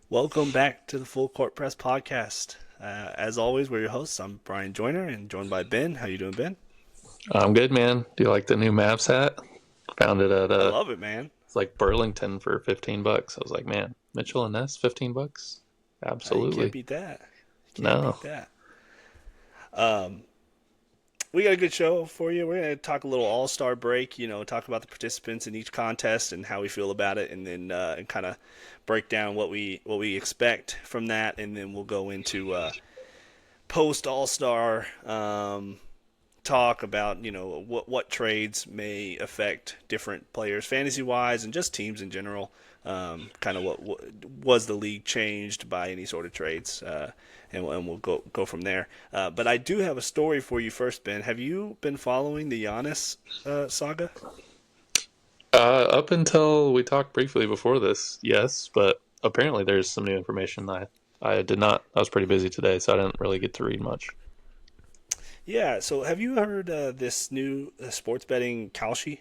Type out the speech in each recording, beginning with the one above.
Welcome back to the Full Court Press podcast. As always, we're your hosts. I'm Brian Joyner and joined by Ben. How you doing, Ben? I'm good, man. Do you like the new Mavs hat? Found it at I love it, man. it's like Burlington for $15. I was like, man, Mitchell and Ness, $15? You can't Absolutely. beat that. You can't No. beat that. Um, we got a good show for you. We're going to talk a little All Star break. Talk about the participants in each contest and how we feel about it, and then and kind of break down what we expect from that, and then we'll go into post All Star. Talk about what trades may affect different players fantasy wise and just teams in general. Kind of what was the league changed by any sort of trades, and we'll go from there. But I do have a story for you first, Ben. Have you been following the Giannis saga? Up until we talked briefly before this, yes, but apparently there's some new information. I did not. I was pretty busy today, so I didn't really get to read much. Yeah. So have you heard this new sports betting Kalshi?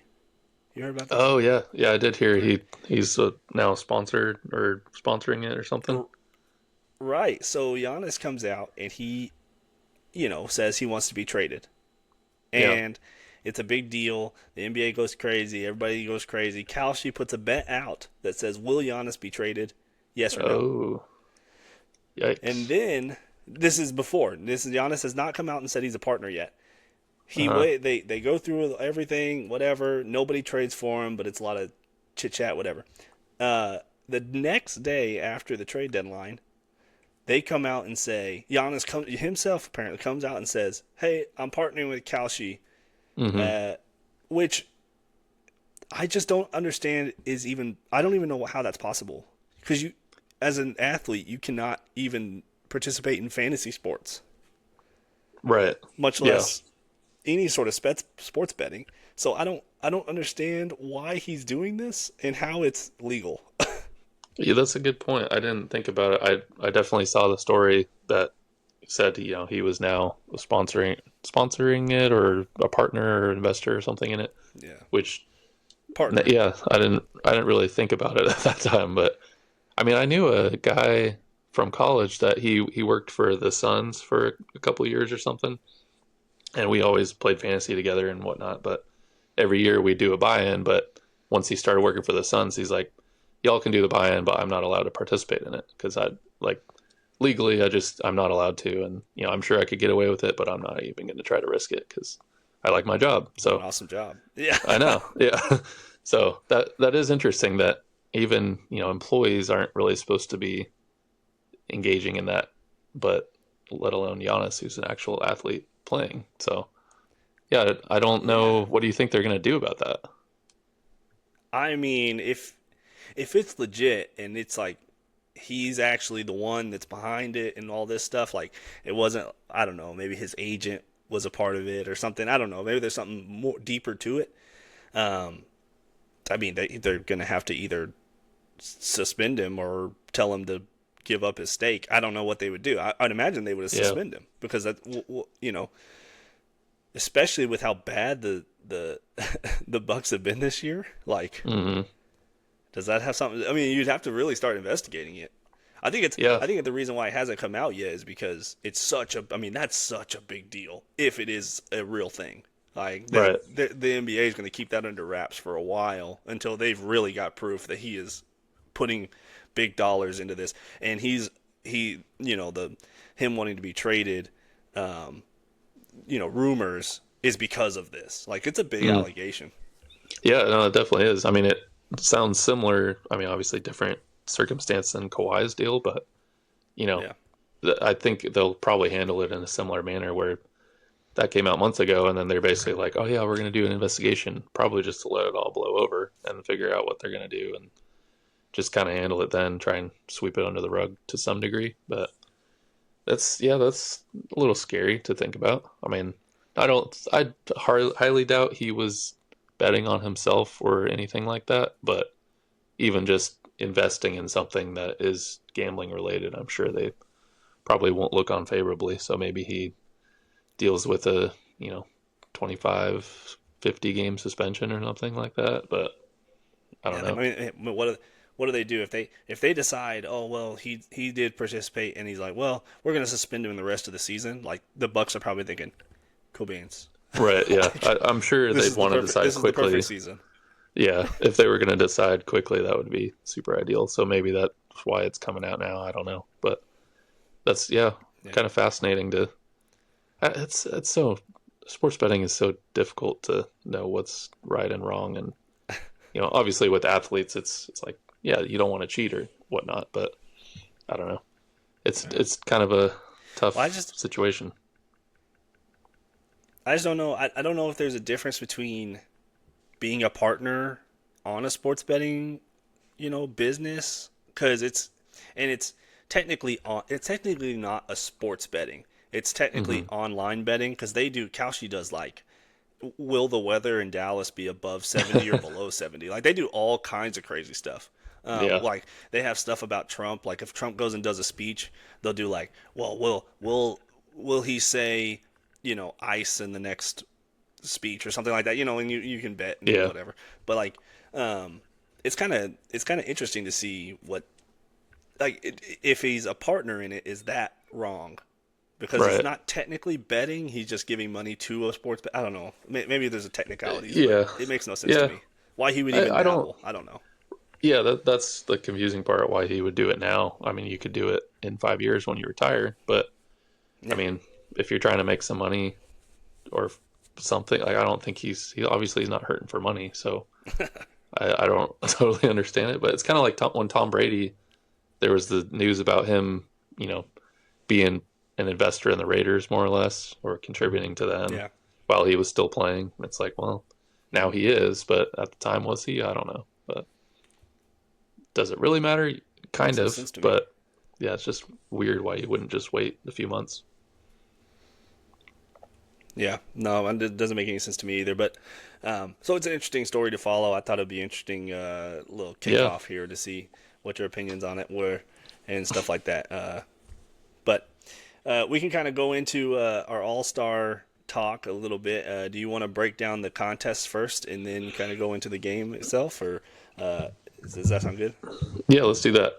You heard about this? Oh yeah, yeah, I did hear he's now sponsored or sponsoring it or something. R- Right. So Giannis comes out and he says he wants to be traded. Yeah. And it's a big deal. The NBA goes crazy. Everybody goes crazy. Kalshi puts a bet out that says, "Will Giannis be traded? Yes or no?" Oh, And yikes. then this is before. This is Giannis has not come out and said he's a partner yet. He Uh-huh. wait. They go through everything, whatever. Nobody trades for him, but it's a lot of chit chat, whatever. The next day after the trade deadline, they come out and say himself apparently comes out and says, "Hey, I'm partnering with Kalshi," Mm-hmm. uh, which I just don't understand. I don't even know how that's possible because you, as an athlete, you cannot even participate in fantasy sports, Right. much Yeah. less any sort of sports betting. So I don't understand why he's doing this and how it's legal. Yeah, that's a good point. I didn't think about it. I definitely saw the story that said, he was now sponsoring it or a partner or investor or something in it, Yeah, which partner. yeah, I didn't really think about it at that time, but I mean, I knew a guy from college that he worked for the Suns for a couple years or something, and we always played fantasy together and whatnot, but every year we do a buy-in, but once he started working for the Suns, he's like, y'all can do the buy-in, but I'm not allowed to participate in it because I like legally I'm not allowed to, and I'm sure I could get away with it, but I'm not even going to try to risk it because I like my job. You do an So awesome job. Yeah. I know, yeah. So that is interesting that even employees aren't really supposed to be engaging in that, but let alone Giannis, who's an actual athlete playing. So yeah, I don't Yeah. know. What do you think they're going to do about that? I mean, if it's legit and it's like he's actually the one that's behind it and all this stuff, like it wasn't, I don't know, maybe his agent was a part of it or something. I don't know. Maybe there's something more deeper to it. Um, I mean, they're going to have to either suspend him or tell him to give up his stake. I don't know what they would do. I'd imagine they would Yeah. suspend him because especially with how bad the the Bucks have been this year. Like, Hmm. does that have something? I mean, you'd have to really start investigating it. I think it's. Yeah. I think the reason why it hasn't come out yet is because it's such a. I mean, that's such a big deal if it is a real thing. Like Right. the NBA is going to keep that under wraps for a while until they've really got proof that he is putting big dollars into this, and the him wanting to be traded, um, rumors is because of this. Like it's a big Mm. allegation. Yeah. No, it definitely is. I mean, it sounds similar. I mean, obviously different circumstance than Kawhi's deal, but you know, Yeah. I think they'll probably handle it in a similar manner where that came out months ago, and then they're basically like, "Oh yeah, we're going to do an investigation, probably just to let it all blow over and figure out what they're going to do, and just kind of handle it then, try and sweep it under the rug to some degree." But that's a little scary to think about. I mean, I highly doubt he was betting on himself or anything like that, but even just investing in something that is gambling related, I'm sure they probably won't look on favorably. So maybe he deals with a, you know, 25, 50 game suspension or something like that. But I don't Yeah. I know. mean, what do they do if they decide, oh well, he did participate and he's like, well, we're gonna suspend him the rest of the season. Like the Bucks are probably thinking, cool beans. Right, yeah. Like I'm sure they'd want to decide this is the perfect quickly. season. Yeah, if they were going to decide quickly, that would be super ideal. So maybe that's why it's coming out now. I don't know, but that's yeah, Yeah. kind of fascinating to. It's so sports betting is so difficult to know what's right and wrong, and obviously with athletes, it's like yeah, you don't want to cheat or whatnot, but I don't know. It's kind of a Well, tough situation. I just don't know. I don't know if there's a difference between being a partner on a sports betting, business, because it's it's technically not a sports betting. It's technically Hmm. online betting because Kalshi does like, will the weather in Dallas be above 70 or below 70? Like they do all kinds of crazy stuff. Yeah, Like they have stuff about Trump. Like if Trump goes and does a speech, they'll do like, well, will he say, ice in the next speech or something like that? And you can bet and yeah, whatever. But like, it's kind of interesting to see what if he's a partner in it, is that wrong? Because he's right. not technically betting; he's just giving money to a sports. I don't know. Maybe there's a technicalities, but Yeah, it makes no sense to yeah. me. Why he would even I don't. dabble? I don't know. Yeah, that's the confusing part. Why he would do it now? I mean, you could do it in 5 years when you retire, but I Yeah, mean, if you're trying to make some money or something, like I don't think he obviously he's not hurting for money, so I don't totally understand it. But it's kind of like when Tom Brady, there was the news about him, you know, being an investor in the Raiders more or less, or contributing to them yeah. while he was still playing. It's like, well, now he is, but at the time was he? I don't know. But does it really matter? Kind Makes no of, sense to me. but yeah, it's just weird why you wouldn't just wait a few months. Yeah, no, and it doesn't make any sense to me either. But so it's an interesting story to follow. I thought it'd be interesting, little Yeah, kickoff here to see what your opinions on it were and stuff like that. But we can kind of go into our All Star talk a little bit. Do you want to break down the contest first and then kind of go into the game itself, or does that sound good? yeah, let's do that.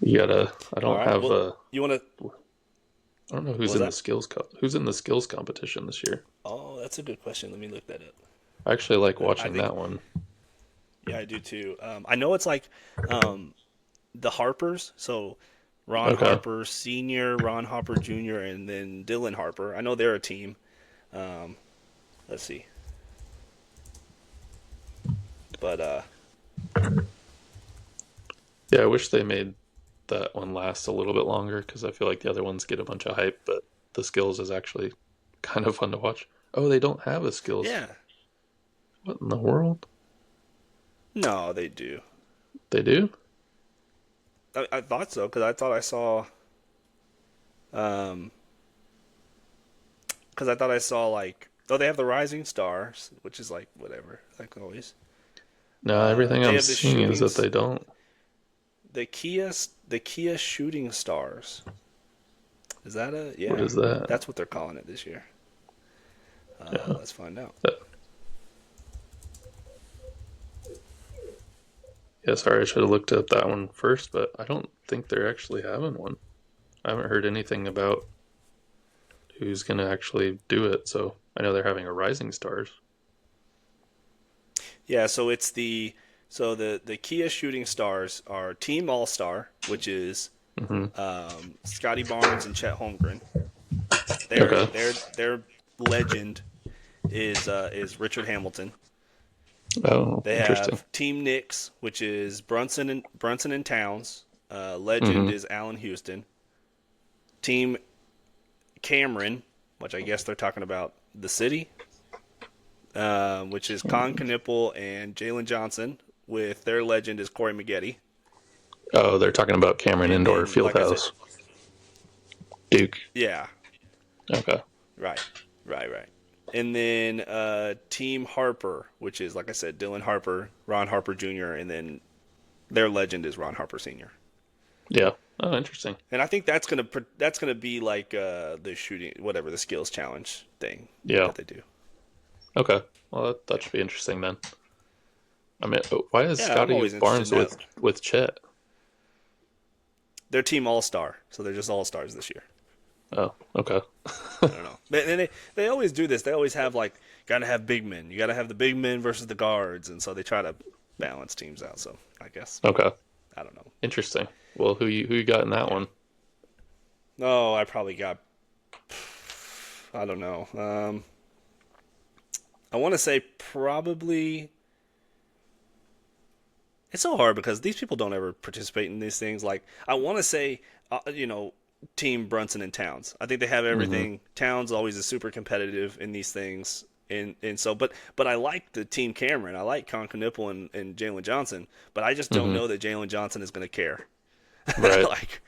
You gotta. I All don't right. have. Well, you want to? I don't know What who's was in the that? skills. Who's in the skills competition this year? Oh, that's a good question. Let me look that up. I actually like I watching think, that one. yeah, I do too. I know it's like um, the Harpers. So Ron Okay. Harper Senior, Ron Harper Junior, and then Dylan Harper. I know they're a team. Um, let's see, but Yeah, I wish they made that one last a little bit longer because I feel like the other ones get a bunch of hype, but the skills is actually kind of fun to watch. Oh, they don't have a skills. yeah, What in the world? no, they do. They do? I thought so because I thought I saw, um, because I thought I saw like, oh, they have the Rising Stars, which is like whatever, like always. No, everything They I'm have the seeing is that they don't. the Kia Shooting Stars. Is that a What yeah? is that? That's what they're calling it this year. Yeah. Let's find out. Yeah, sorry, I should have looked up that one first, but I don't think they're actually having one. I haven't heard anything about who's going to actually do it, so I know they're having a Rising Stars. Yeah, so it's the Kia Shooting Stars are Team All Star, which is Hmm. Scotty Barnes and Chet Holmgren. Okay. Their legend is Richard Hamilton. Oh, They interesting. have Team Knicks, which is Brunson and Towns. Legend Hmm. is Allen Houston. Team Cameron, which I guess they're talking about the city, which is Con Knipple and Jalen Johnson, with their legend is Corey Maggette. Oh, they're talking about Cameron And Indoor then, like I said, Fieldhouse. Duke. yeah, Okay. right, right. And then Team Harper, which is, like I said, Dylan Harper, Ron Harper Jr., and then their legend is Ron Harper Sr. Yeah. Oh, interesting. And I think that's gonna be like the shooting, whatever the skills challenge thing Yeah. that they do. Okay. Well, that should be interesting then. I mean, why is Yeah, I'm Scotty always interested Barnes in that. with Chet? They're team all star, so they're just all stars this year. Oh, okay. I don't know. But and they always do this. They always have like got to have big men. You got to have the big men versus the guards, and so they try to balance teams out. So I guess Okay. I don't know. Interesting. Well, who you got in that Yeah. one? No, I probably got. I don't know. I want to say probably. It's so hard because these people don't ever participate in these things. Like I want to say, Team Brunson and Towns. I think they have Hmm. everything. Towns always is super competitive in these things, and so but I like the Team Cameron. I like Conklin and Jalen Johnson, but I just don't Hmm. know that Jalen Johnson is going to care. Right. Like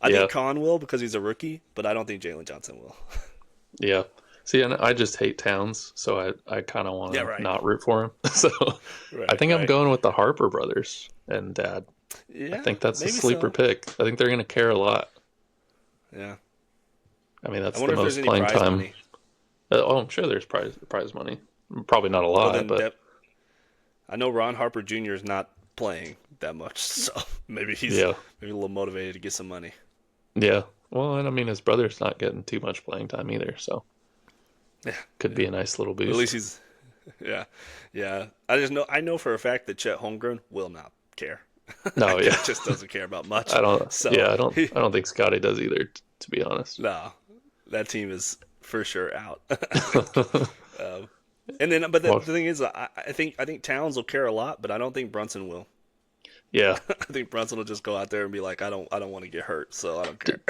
I Yeah. think Con will because he's a rookie, but I don't think Jalen Johnson will. Yeah. See, and I just hate Towns, so I kind of want Yeah, to right, not root for him. So I right, think I'm right. going with the Harper brothers and Dad. I Yeah, think that's a maybe sleeper so. pick. I think they're going to care a lot. Yeah, I mean, I that's the wonder if there's most any playing prize time. money. Oh, I'm sure there's prize money. Probably not a Well, lot, then but I know Ron Harper Jr. is not playing that much, so yeah, maybe a little motivated to get some money. yeah. Well, and I mean, his brother's not getting too much playing time either, so Yeah, could yeah. be a nice little But at least boost. he's yeah, yeah. I know for a fact that Chet Holmgren will not care. No, That guy yeah, just doesn't care about much. I don't. So Yeah, he I don't think Scotty does either, to be honest. no, that team is for sure out. I think. And then, but Well, the thing is, I think Towns will care a lot, but I don't think Brunson will. yeah. I think Brunson will just go out there and be like, I don't want to get hurt, so I don't care.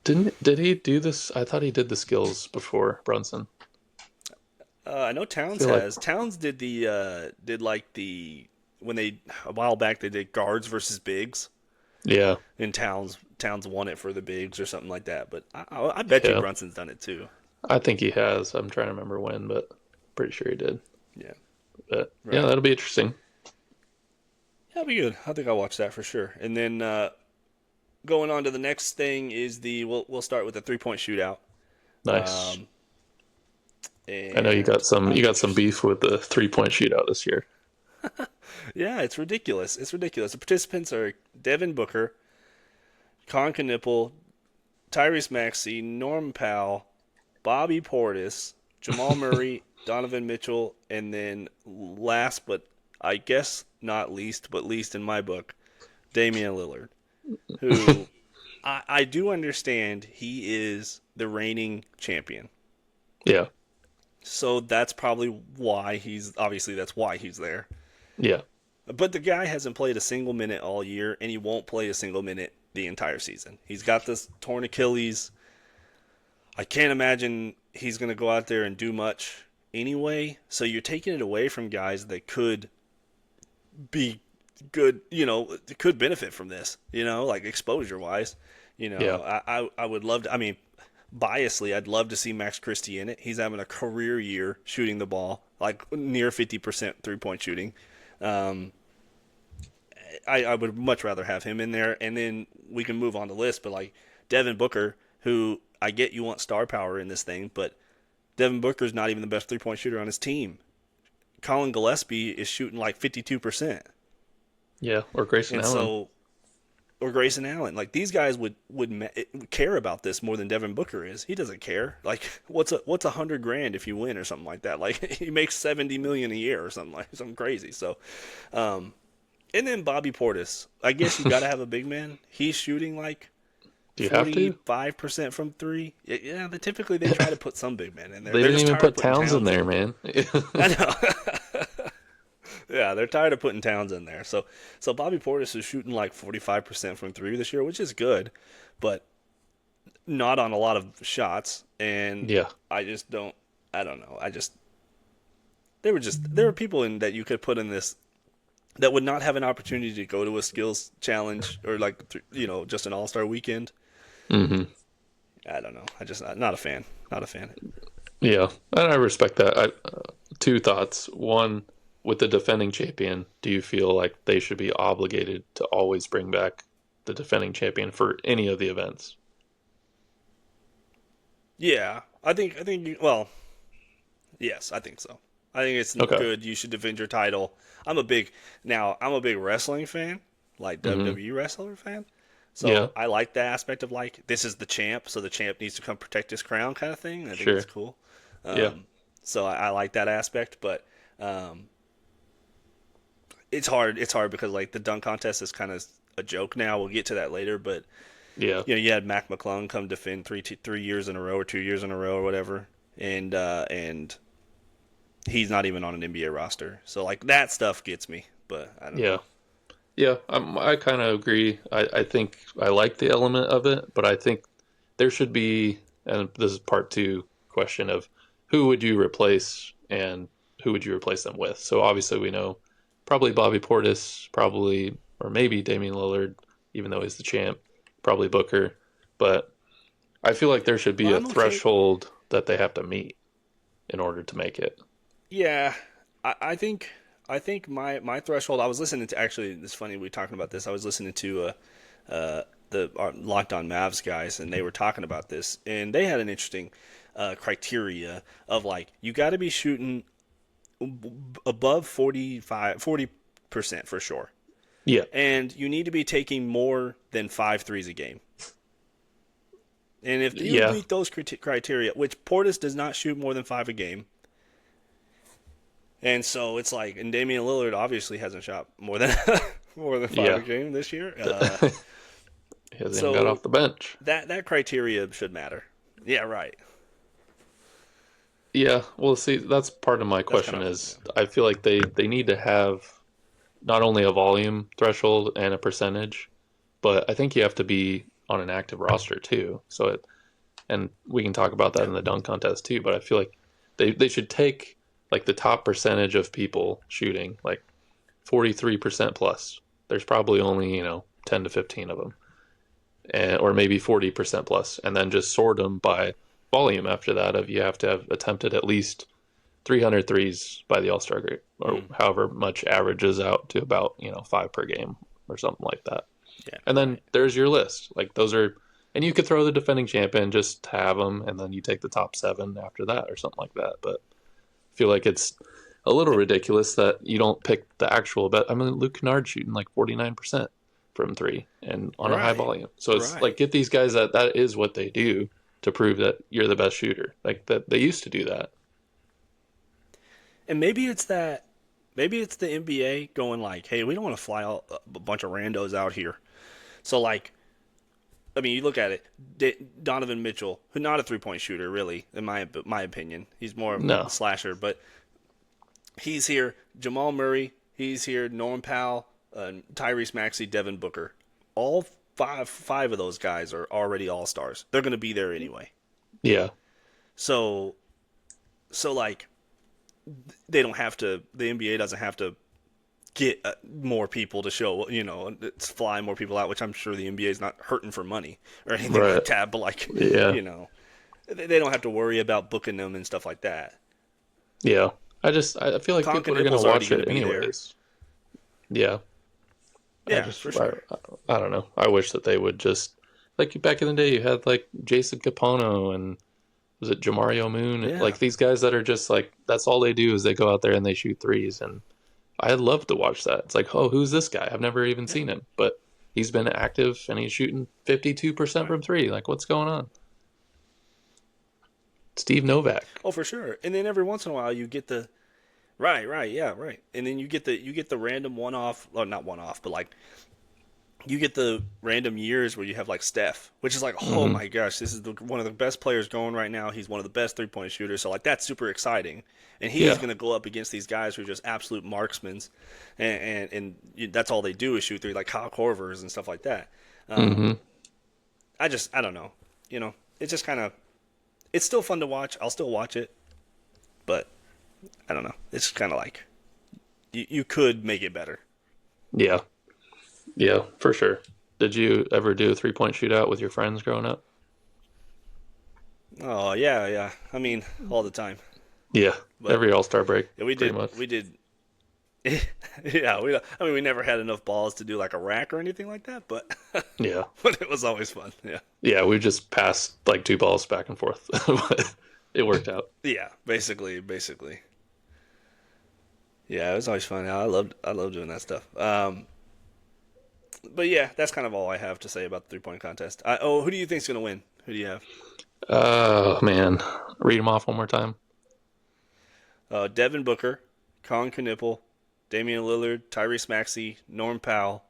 Did, did he do this? I thought he did the skills before Brunson. I know I Towns feel like, has. Towns did did like the when they a while back they did guards versus bigs, yeah, and Towns won it for the bigs or something like that. But I bet you yeah. Brunson's done it too. I think he has. I'm trying to remember when, but pretty sure he did. Yeah, But yeah, right. that'll be interesting. That'll be good. I think I'll watch that for sure. And then going on to the next thing is we'll start with the 3-point shootout. Nice. Um, I know and you I'm got some beef with the 3-point shootout this year. yeah, it's ridiculous. It's ridiculous. The participants are Devin Booker, Con Knipple, Tyrese Maxey, Norm Powell, Bobby Portis, Jamal Murray, Donovan Mitchell, and then last but I guess not least, but least in my book, Damian Lillard, who I do understand he is the reigning champion. Yeah, So that's probably why that's why he's there. yeah, But the guy hasn't played a single minute all year, and he won't play a single minute the entire season. He's got this torn Achilles. I can't imagine he's going to go out there and do much anyway. So you're taking it away from guys that could be good, could benefit from this, like exposure wise. yeah, I would love to, I mean, biasly, I'd love to see Max Christie in it. He's having a career year shooting the ball, like near 50% 3-point shooting. Um, I would much rather have him in there, and then we can move on the list. But like Devin Booker, who I get you want star power in this thing, but Devin Booker's not even the best 3-point shooter on his team. Colin Gillespie is shooting like 52%, yeah. Or Grayson and Allen. so or Grayson Allen, like these guys would care about this more than Devin Booker is. He doesn't care. Like what's 100 grand if you win or something like that. Like he makes 70 million a year or something crazy. So and then Bobby Portis. I guess you got to have a big man. He's shooting like Do you have to? 45% from three. Yeah, but typically they try to put some big men in there. They They're didn't just even tired of put putting Towns in Towns there, in. man. I know. Yeah, they're tired of putting Towns in there. So Bobby Portis is shooting like 45% from three this year, which is good, but not on a lot of shots. And Yeah, I just don't. I don't know. There were people in that you could put in this that would not have an opportunity to go to a skills challenge or like just an All Star weekend. hmm, I don't know. I just not a fan. Not a fan. yeah. And I respect that. Two thoughts. One, with the defending champion, do you feel like they should be obligated to always bring back the defending champion for any of the events? Yeah, well, yes, I think so. I think it's Okay. good. You should defend your title. I'm a big wrestling fan, like Hmm. WWE wrestler fan. Yeah, So I like the aspect of like this is the champ, so the champ needs to come protect his crown kind of thing. I think it's sure. cool. Yeah, Um, so I like that aspect, but um, it's hard. It's hard because like the dunk contest is kind of a joke now. We'll get to that later, but yeah, you had Mac McClung come defend 3 years in a row or 2 years in a row or whatever, and he's not even on an NBA roster. So like that stuff gets me, but I don't yeah. know. Yeah, I kind of agree. I think I like the element of it, but I think there should be, and this is part two question of who would you replace and who would you replace them with? So obviously we know probably Bobby Portis, probably, or maybe Damian Lillard, even though he's the champ, probably Booker. But I feel like there should be Well, a I'm okay. threshold that they have to meet in order to make it. Yeah, I think my threshold. I was listening to actually. It's funny we talking about this. I was listening to the Locked On Mavs guys, and they were talking about this, and they had an interesting criteria of like you got to be shooting above 40% for sure, Yeah, and you need to be taking more than five threes a game. And if you yeah, meet those criteria, which Portis does not shoot more than five a game, and so it's like, and Damian Lillard obviously hasn't shot more than more than five a yeah. game this year. He hasn't even got So off the bench. that criteria should matter. Yeah, right. Yeah, well, see, that's part of my That's kind question of is I feel like they need to have not only a volume threshold and a percentage, but I think you have to be on an active roster too. So it, and we can talk about that yeah. in the dunk contest too, but I feel like they should take like the top percentage of people shooting, like 43% plus. There's probably only, 10 to 15 of them, or maybe 40% plus, and then just sort them by volume after that of you have to have attempted at least 300 threes by the All-Star break, or Mm, however much averages out to about, five per game or something like that. yeah, And then right. there's your list. Like those are, and you could throw the defending champion, just have them, and then you take the top seven after that or something like that. But I feel like it's a little ridiculous that you don't pick the actual bet. I mean, Luke Kennard shooting like 49% from three and on a high Right. volume. So it's like Right. get these guys that is what they do to prove that you're the best shooter. Like that they used to do that. And maybe it's that. Maybe it's the NBA going like, "Hey, we don't want to fly a bunch of randos out here." So like, I mean, you look at it. Donovan Mitchell, who's not a 3-point shooter, really, in my opinion. He's more of a No. slasher, but he's here. Jamal Murray, he's here. Norm Powell, Tyrese Maxey, Devin Booker. All five of those guys are already all stars. They're going to be there anyway. Yeah. So like they don't have to. The NBA doesn't have to get more people to show. It's fly more people out, which I'm sure the NBA is not hurting for money or anything Right. like that. But like, Yeah. you know, they don't have to worry about booking them and stuff like that. Yeah. I feel like Conk people and are gonna Nipple's already watch going to it be there. anyways. Yeah. I Yeah, just for I, sure. I don't know. I wish that they would just like back in the day you had like Jason Capono and was it Jamario Moon? Yeah, Like these guys that are just like that's all they do is they go out there and they shoot threes and I'd love to watch that. It's like, oh, who's this guy? I've never even yeah, seen him, but he's been active and he's shooting 52% right. from three. Like, what's going on? Steve Novak. Oh, for sure. And then every once in a while you get the right, yeah, right. And then you get the random one off, or not one off, but like you get the random years where you have like Steph, which is like, oh Hmm. my gosh, this is one of the best players going right now. He's one of the best 3-point shooters. So like that's super exciting, and he's Yeah. going to go up against these guys who are just absolute marksmen, and that's all they do is shoot three, like Kyle Korvers and stuff like that. Hmm. I don't know, it's just kind of it's still fun to watch. I'll still watch it, but I don't know. It's kind of like you could make it better. Yeah. Yeah, for sure. Did you ever do a 3-point shootout with your friends growing up? Oh yeah, yeah. I mean, all the time, Yeah. but Every All-Star break, yeah, we pretty did. much. We did. Yeah, I mean, we never had enough balls to do like a rack or anything like that, but Yeah. but it was always fun. Yeah, Yeah, we just passed like two balls back and forth. But it worked out. yeah. Basically. Yeah, it was always fun. I loved doing that stuff. But yeah, that's kind of all I have to say about the 3-point contest. Who do you think's gonna win? Who do you have? Oh man, read them off one more time. Devin Booker, Colin Knippel, Damian Lillard, Tyrese Maxey, Norm Powell,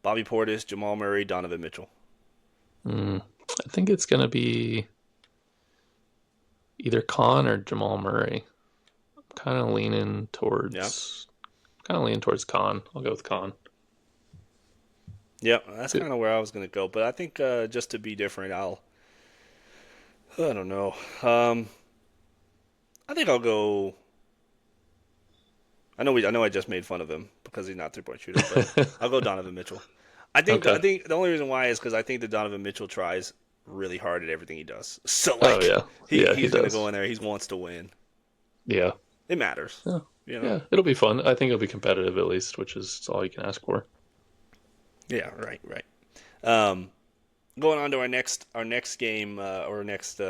Bobby Portis, Jamal Murray, Donovan Mitchell. I think it's gonna be either Khan or Jamal Murray. Kind of leaning Yeah, towards kind of leaning towards Khan. I'll go with Khan. yeah, that's kind of where I was gonna go. But I think just to be different, I don't know. Um, I think I'll go. I know I just made fun of him because he's not 3-point shooter, but I'll go Donovan Mitchell. I Okay. think the only reason why is because I think that Donovan Mitchell tries really hard at everything he does. So Oh like yeah, yeah, he he's gonna does. go in there. He wants to win. Yeah, It matters, yeah, you know. yeah. It'll be fun. I think it'll be competitive at least, which is all you can ask for. Yeah, right, right. Um, Going on to our next game or next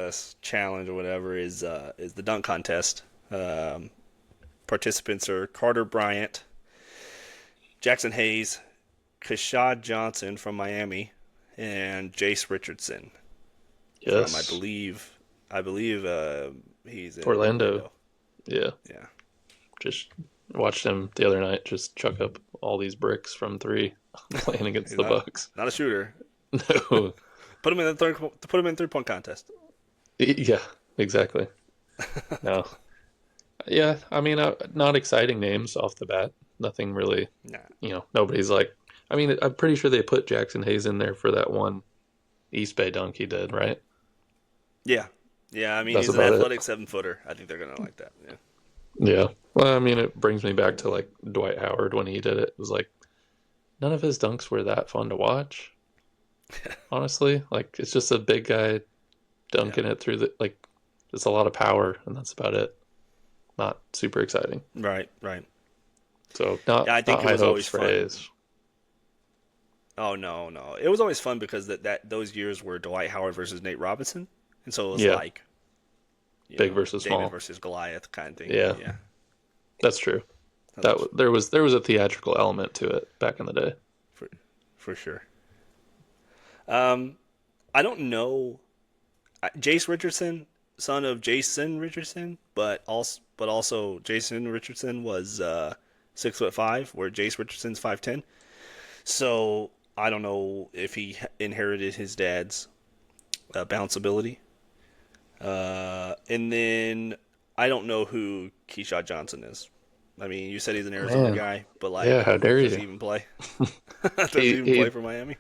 challenge or whatever is the dunk contest. Participants are Carter Bryant, Jackson Hayes, Kashad Johnson from Miami, and Jace Richardson from Yes, I believe he's in Orlando. Orlando. Yeah, Yeah, just watched him the other night. Just chuck up all these bricks from three, playing against he's the Bucks. not a shooter. No, Put him in 3-point contest. yeah, exactly. No, yeah. I mean, not exciting names off the bat. Nothing really. Nah. Nobody's like. I mean, I'm pretty sure they put Jackson Hayes in there for that one East Bay dunk he did, right? Yeah, yeah. I mean, That's he's an about it. athletic 7-footer. I think they're gonna like that. Yeah. Yeah. Well, I mean, it brings me back to like Dwight Howard when he did it. It was like none of his dunks were that fun to watch, honestly. Like it's just a big guy Yeah. dunking it through the like it's a lot of power and that's about it. Not super exciting. Right. Right. So Yeah, I not think it high was hopes always for fun. Hayes. Oh no, no, it was always fun because that those years were Dwight Howard versus Nate Robinson, and so it was Yeah. like Big versus David small. versus Goliath kind of thing. Yeah. Yeah, That's true. that was There was a theatrical element to it back in the day. for for sure. Um, I don't know Jace Richardson, son of Jason Richardson, but also Jason Richardson was 6'5", where Jace Richardson's 5'10". So I don't know if he inherited his dad's bounce ability. And then I don't know who Keyshawn Johnson is. I mean, you said he's an Arizona Man. guy, but Yeah, like, how dare does he you? even play? Does he He even play he for Miami?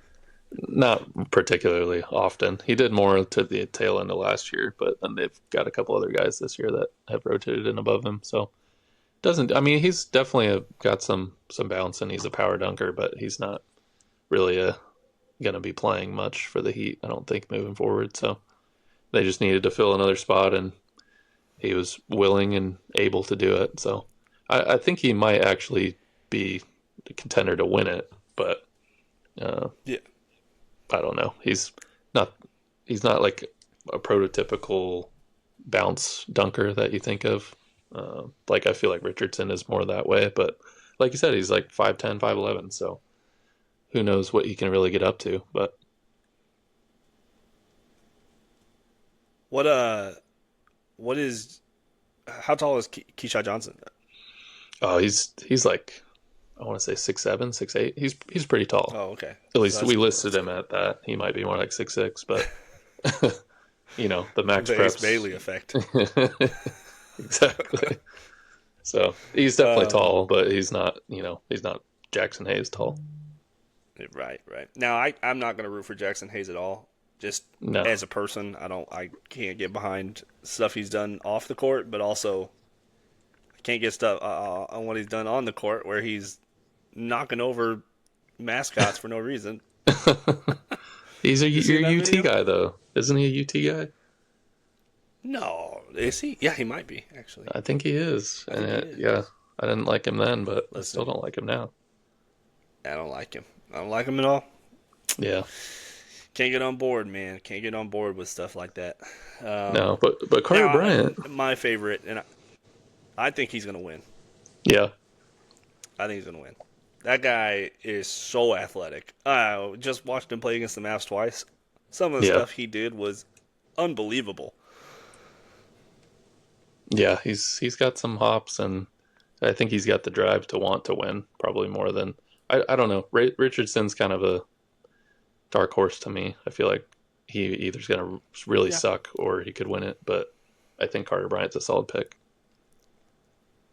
not particularly often. He did more to the tail end of last year, but then they've got a couple other guys this year that have rotated in above him. So doesn't I mean he's definitely got some bounce and he's a power dunker, but he's not really going to be playing much for the Heat. I don't think moving forward. So they just needed to fill another spot, and he was willing and able to do it. So I think he might actually be the contender to win it, but uh, Yeah, I don't know. Not he's not like a prototypical bounce dunker that you think of. Like I feel like Richardson is more that way, but like you said, he's like 5'10", 5'11", so who knows what he can really get up to. But what what is how tall is Keyshawn Johnson? oh, he's like I want to say 6'7", 6'8". He's pretty tall. Oh, okay. At So least that's we cool. listed That's him cool. at that. He might be more like 6'6", but the max The Ace preps. Bailey effect. Exactly. So he's definitely Um, tall, but he's not Jackson Hayes tall. right, right. Now I'm not gonna root for Jackson Hayes at all. Just No. as a person, I can't get behind stuff he's done off the court, but also I can't get stuff on what he's done on the court where he's knocking over mascots for no reason. He's a You your seen that UT video? guy though, isn't he a UT guy? No, is he? Yeah, he might be actually. I think he is. I And think he yeah, is. I didn't like him then, but I still Listen, don't like him now. I don't like him. I don't like him at all. Yeah, Can't get on board, man. Can't get on board with stuff like that. Um, no, but Carter Now, Bryant, my favorite, and I think he's gonna win. yeah, I think he's gonna win. That guy is so athletic. I just watched him play against the Mavs twice. Some of the Yeah, stuff he did was unbelievable. yeah, he's got some hops, and I think he's got the drive to want to win, probably more than I don't know. Richardson's kind of a dark horse to me. I feel like he either's going to really Yeah, suck or he could win it, but I think Carter Bryant's a solid pick.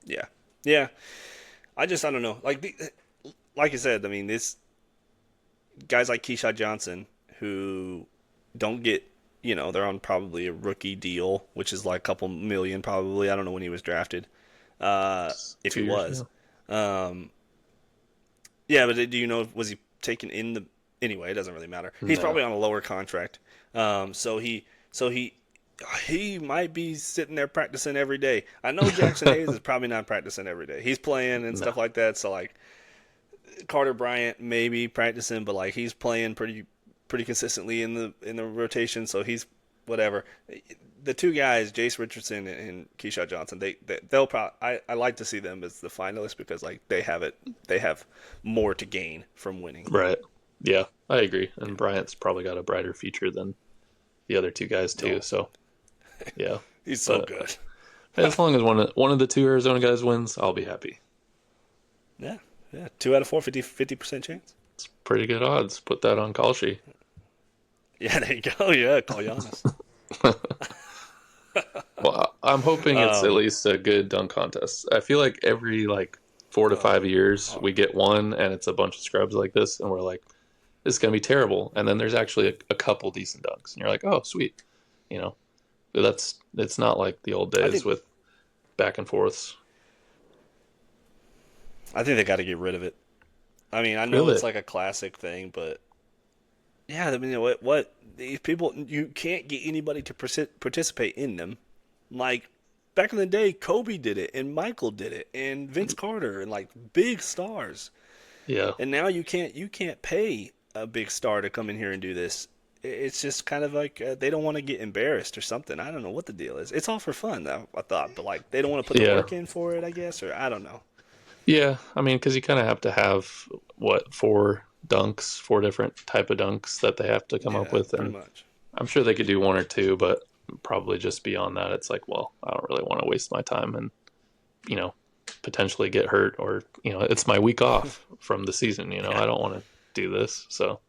yeah, yeah. I don't know. Like I said, I mean, this guys like Keyshawn Johnson who don't get, they're on probably a rookie deal, which is like a couple million probably. I don't know when he was drafted, It's if he 2 years was. ago. Um, yeah, but do you know, was he taken in the? Anyway, it doesn't really matter. He's No, probably on a lower contract, so he might be sitting there practicing every day. I know Jackson Hayes is probably not practicing every day. He's playing and no. stuff like that. So like Carter Bryant maybe practicing, but like he's playing pretty consistently in the rotation. So he's whatever. The two guys, Jace Richardson and Keyshawn Johnson, they'll probably. I like to see them as the finalists because like they have more to gain from winning. Right. Yeah, I agree. Yeah. And Bryant's probably got a brighter future than the other two guys too. No, So yeah, he's so but good. as long as one of the two Arizona guys wins, I'll be happy. Yeah, yeah. 2 out of 4, 50% chance. It's pretty good odds. Put that on Kalshi. Yeah, there you go. Yeah, call Giannis. Well, I'm hoping it's at Um, least a good dunk contest. I feel like every 4 to 5 years oh, we get one, and it's a bunch of scrubs like this, and we're like, "This is gonna be terrible." And then there's actually a couple decent dunks, and you're like, "Oh, sweet," you know. That's it's not like the old I days think with back and forths. I think they got to get rid of it. I mean, I know Really? it's like a classic thing, but yeah, I mean, what these people, you can't get anybody to participate in them. Like back in the day, Kobe did it, and Michael did it, and Vince Carter, and like big stars. Yeah, And now you can't pay a big star to come in here and do this. It's just kind of like they don't want to get embarrassed or something. I don't know what the deal is. It's all for fun, though, I thought, but like they don't want to put the yeah, work in for it, I guess, or I don't know. yeah. I mean, because you kind of have to have what, four dunks, four different type of dunks that they have to come up Yeah, with, pretty and much. I'm sure they could do one or two, but probably just beyond that, it's like, well, I don't really want to waste my time and you know potentially get hurt, or it's my week off from the season. Yeah. I don't want to do this. So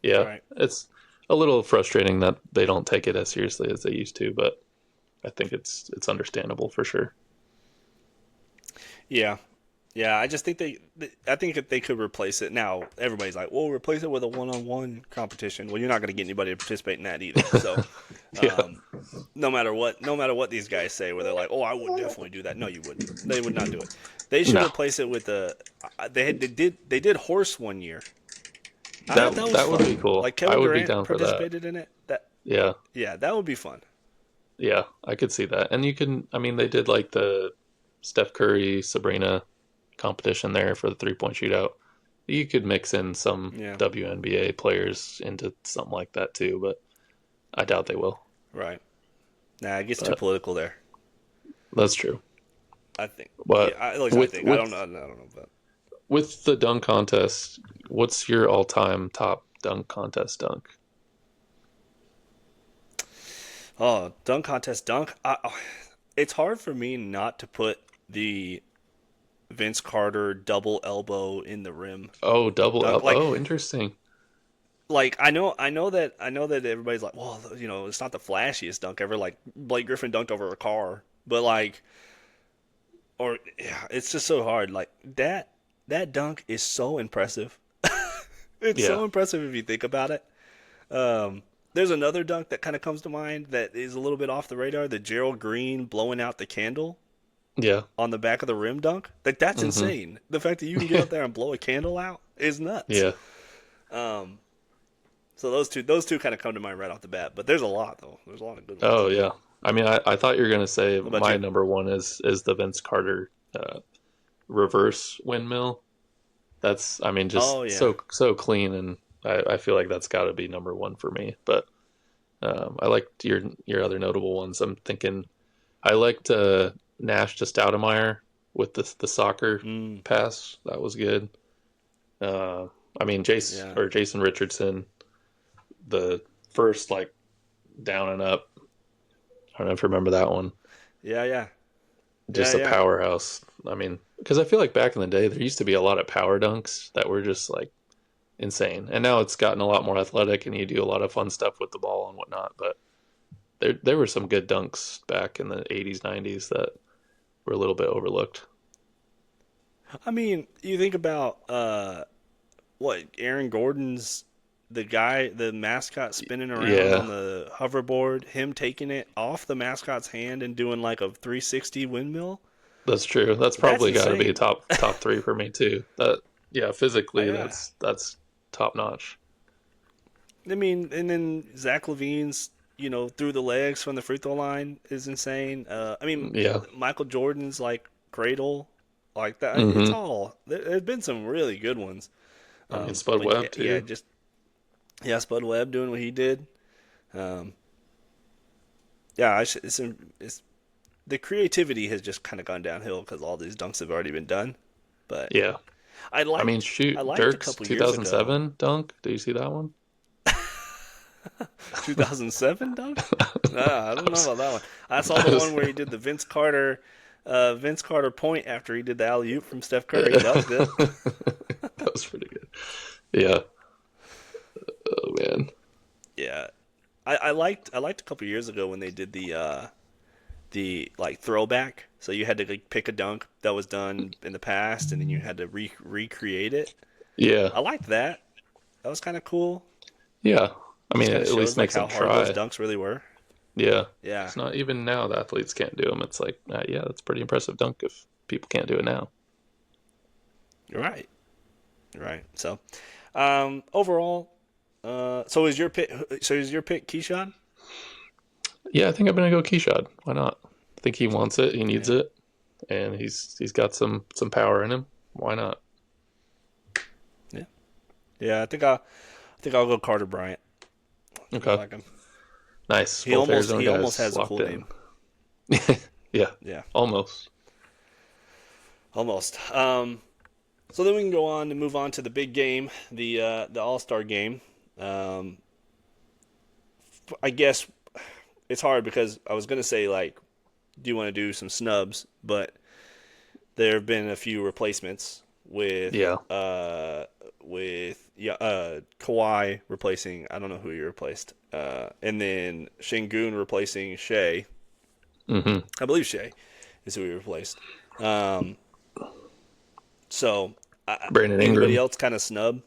yeah, Right. it's a little frustrating that they don't take it as seriously as they used to, but I think it's understandable for sure. Yeah. Yeah, I just think I think if they could replace it now, everybody's like, "Well, replace it with a one-on-one competition." Well, you're not going to get anybody to participate in that either. So, Yeah, um, no matter what these guys say, where they're like, "Oh, I would definitely do that." No, you wouldn't. They would not do it. They should no, replace it with a. They did horse one year. I thought that that was that would be fun. cool. Like I Kevin would be Durant down for that. participated in it. That Yeah, Yeah, that would be fun. yeah, I could see that. And you can, I mean, they did like the Steph Curry, Sabrina competition there for the 3-point shootout. You could mix in some Yeah, WNBA players into something like that too, but I doubt they will. right. Nah, it gets too But political there. that's true. I think. Yeah, But at least I with think. I don't with know. I don't know, but with the dunk contest, what's your all-time top dunk contest dunk? oh, dunk contest dunk. It's hard for me not to put the Vince Carter double elbow in the rim Oh, double dunk. L. Like, Oh, interesting. I know that everybody's like, well, it's not the flashiest dunk ever. Like Blake Griffin dunked over a car, but like, or yeah, it's just so hard. Like that dunk is so impressive. It's Yeah, so impressive if you think about it. There's another dunk that kind of comes to mind that is a little bit off the radar. The Gerald Green blowing out the candle yeah, on the back of the rim dunk. Like that's mm-hmm. insane. The fact that you can get up there and blow a candle out is nuts. Yeah. Um, so those two kind of come to mind right off the bat. But there's a lot though. There's a lot of good ones. Oh, yeah. I mean, I thought you were gonna say What about my you? number one is the Vince Carter reverse windmill. That's, I mean, just Oh yeah, so clean, and I feel like that's got to be number one for me. But I liked your other notable ones. I'm thinking I liked Nash to Stoudemire with the soccer mm, pass. That was good. Uh, I mean, Yeah, Jason Richardson, the first like down and up. I don't know if you remember that one. yeah, yeah, yeah, Just a yeah. powerhouse. I mean, because I feel like back in the day, there used to be a lot of power dunks that were just like insane, and now it's gotten a lot more athletic, and you do a lot of fun stuff with the ball and whatnot. But there were some good dunks back in the '80s, '90s that were a little bit overlooked. I mean, you think about what Aaron Gordon's the guy, the mascot spinning around Yeah, on the hoverboard, him taking it off the mascot's hand and doing like a 360 windmill. that's true. That's That's probably got to be insane. top three for me too. That yeah, physically Yeah. that's top notch. I mean, and then Zach Levine's, through the legs from the free throw line is insane. I mean, Yeah. Michael Jordan's like cradle, like that. It's Hmm. all there's been some really good ones. I mean, Spud But yeah, Webb yeah, too. just yeah, Spud Webb doing what he did. Um, yeah, it's the creativity has just kind of gone downhill because all these dunks have already been done. But Yeah. I I mean, liked I shoot, liked a Dirk's couple years ago, 2007 dunk. Do you see that one? 2007 dunk. I don't That know was, about that one. I saw the that one was, where he did the Vince Carter point after he did the alley oop from Steph Curry. That was good. that was pretty good. Yeah. Oh man. Yeah, I liked a couple years ago when they did the like throwback. So you had to like, pick a dunk that was done in the past, and then you had to recreate it. Yeah. I liked that. That was kind of cool. Yeah. I Just mean, kind of at least shows like makes how them hard those try. dunks really were. Yeah. Yeah, It's not even now the athletes can't do them. It's like, yeah, that's pretty impressive dunk if people can't do it now. you're right. You're right. So, overall, so is your pick Keyshawn? Yeah, I think I'm gonna go Keyshot. Why not? I think he wants it. He needs Yeah, it, and he's got some power in him. Why not? yeah, yeah. I think I'll go Carter Bryant. I think I Okay. like him. Nice. He Both almost Arizona he almost guys has a locked cool in. name. Yeah. Yeah, Almost. almost. So then we can go on to move on to the big game, the All Star game. Um, I guess it's hard because I was gonna say like, do you want to do some snubs? But there have been a few replacements Yeah. with yeah Kawhi replacing I don't know who he replaced, and then Shingun replacing Shea. Hmm. I believe Shea is who he replaced. Um, so Brandon anybody Ingram. else kind of snub?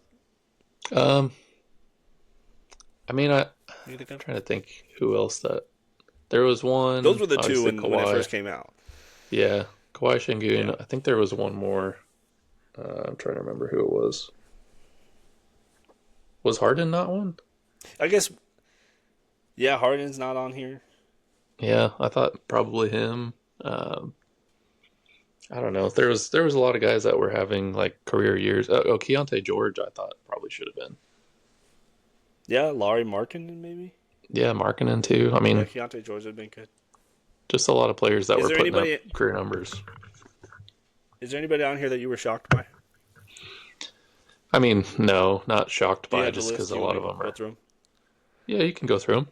Um, I mean, You think of? trying to think who else that there was Those one. were the two Obviously, when it Kawhi. first came out. Yeah, Kawhi Yeah, Shingun. I think there was one more. I'm trying to remember who it was. Was Harden not one? I guess. Yeah, Harden's not on here. Yeah, I thought probably him. Um, I don't know. There was a lot of guys that were having like career years. Keontae George, I thought probably should have been. Yeah, Laurie Markkinen maybe. Yeah, Markkinen too. I Yeah, mean, Keontae George would have been good. just a lot of players that Is were there putting up anybody? career numbers. Is there anybody on here that you were shocked by? I mean, no, not shocked Do you by have the just list? because Do a you want lot to of them go are. through them? Yeah, you can go through them.